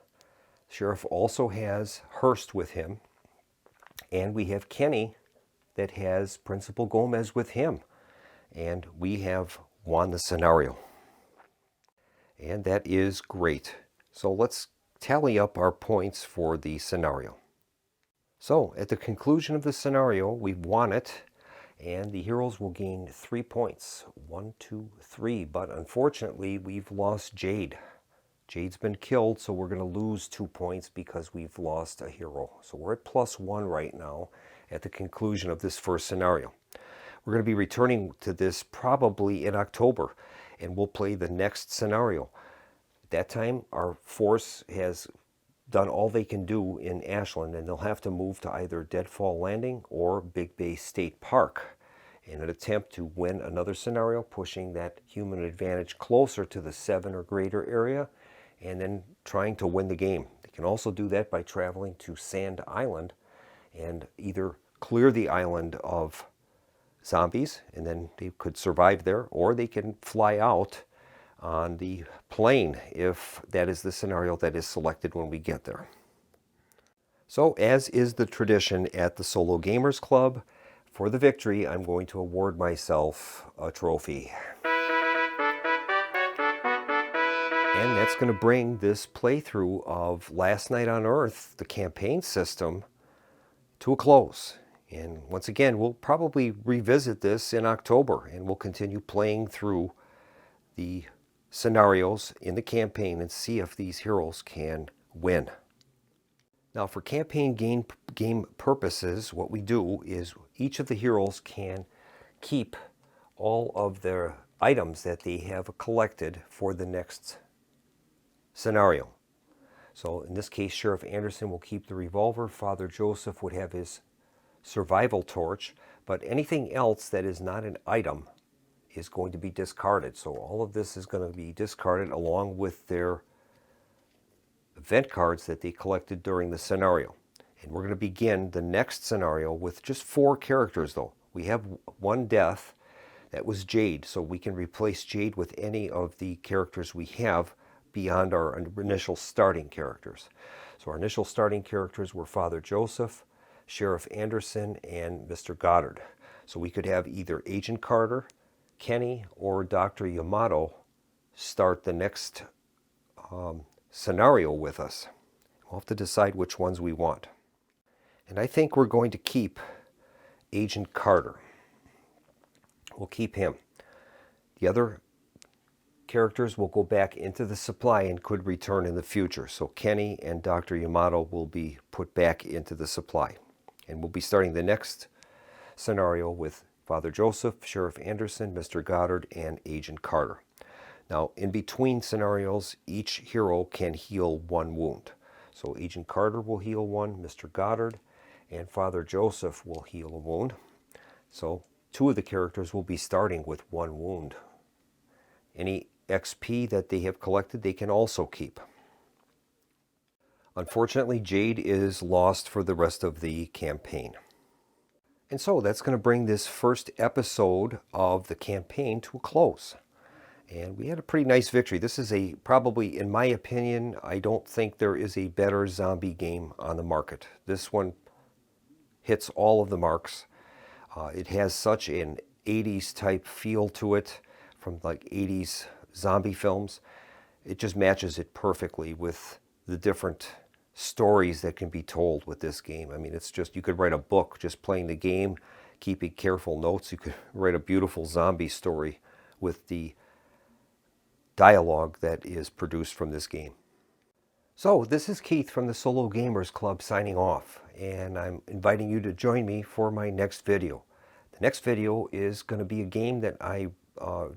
The sheriff also has Hearst with him. And we have Kenny that has Principal Gomez with him. And we have won the scenario. And that is great. So let's tally up our points for the scenario. So at the conclusion of the scenario, we've won it. And the heroes will gain 3 points. 1, 2, 3. But unfortunately, we've lost Jade. Jade's been killed, so we're going to lose 2 points because we've lost a hero. So we're at +1 right now at the conclusion of this first scenario. We're going to be returning to this probably in October, and we'll play the next scenario. At that time, our force has done all they can do in Ashland, and they'll have to move to either Deadfall Landing or Big Bay State Park in an attempt to win another scenario, pushing that human advantage closer to the 7 or greater area, and then trying to win the game. They can also do that by traveling to Sand Island and either clear the island of zombies, and then they could survive there, or they can fly out on the plane if that is the scenario that is selected when we get there. So as is the tradition at the Solo Gamers Club, for the victory I'm going to award myself a trophy. And that's going to bring this playthrough of Last Night on Earth, the campaign system, to a close. And once again, we'll probably revisit this in October, and we'll continue playing through the scenarios in the campaign and see if these heroes can win. Now, for campaign game purposes, what we do is each of the heroes can keep all of their items that they have collected for the next scenario. So in this case, Sheriff Anderson will keep the revolver. Father Joseph would have his survival torch, but anything else that is not an item is going to be discarded. So all of this is going to be discarded along with their event cards that they collected during the scenario. And we're going to begin the next scenario with just 4 characters though. We have 1 death. That was Jade, so we can replace Jade with any of the characters we have beyond our initial starting characters. So our initial starting characters were Father Joseph, Sheriff Anderson, and Mr. Goddard. So we could have either Agent Carter, Kenny, or Dr. Yamato start the next scenario with us. We'll have to decide which ones we want. And I think we're going to keep Agent Carter. We'll keep him. The other characters will go back into the supply and could return in the future. So Kenny and Dr. Yamato will be put back into the supply. And we'll be starting the next scenario with Father Joseph, Sheriff Anderson, Mr. Goddard, and Agent Carter. Now, in between scenarios, each hero can heal 1 wound. So Agent Carter will heal 1, Mr. Goddard, and Father Joseph will heal a wound. So 2 of the characters will be starting with 1 wound. Any XP that they have collected, they can also keep. Unfortunately, Jade is lost for the rest of the campaign. And so that's going to bring this first episode of the campaign to a close. And we had a pretty nice victory. This is probably, in my opinion, I don't think there is a better zombie game on the market. This one hits all of the marks. It has such an 80s type feel to it, from like 80s zombie films. It just matches it perfectly with the different stories that can be told with this game. I mean, it's just, you could write a book just playing the game, keeping careful notes. You could write a beautiful zombie story with the dialogue that is produced from this game. So this is Keith from the Solo Gamers Club signing off, and I'm inviting you to join me for my next video. The next video is going to be a game that I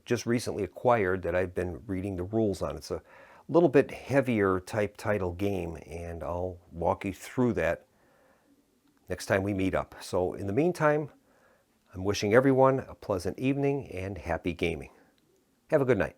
just recently acquired that I've been reading the rules on. It's a little bit heavier type title game, and I'll walk you through that next time we meet up. So in the meantime, I'm wishing everyone a pleasant evening and happy gaming. Have a good night.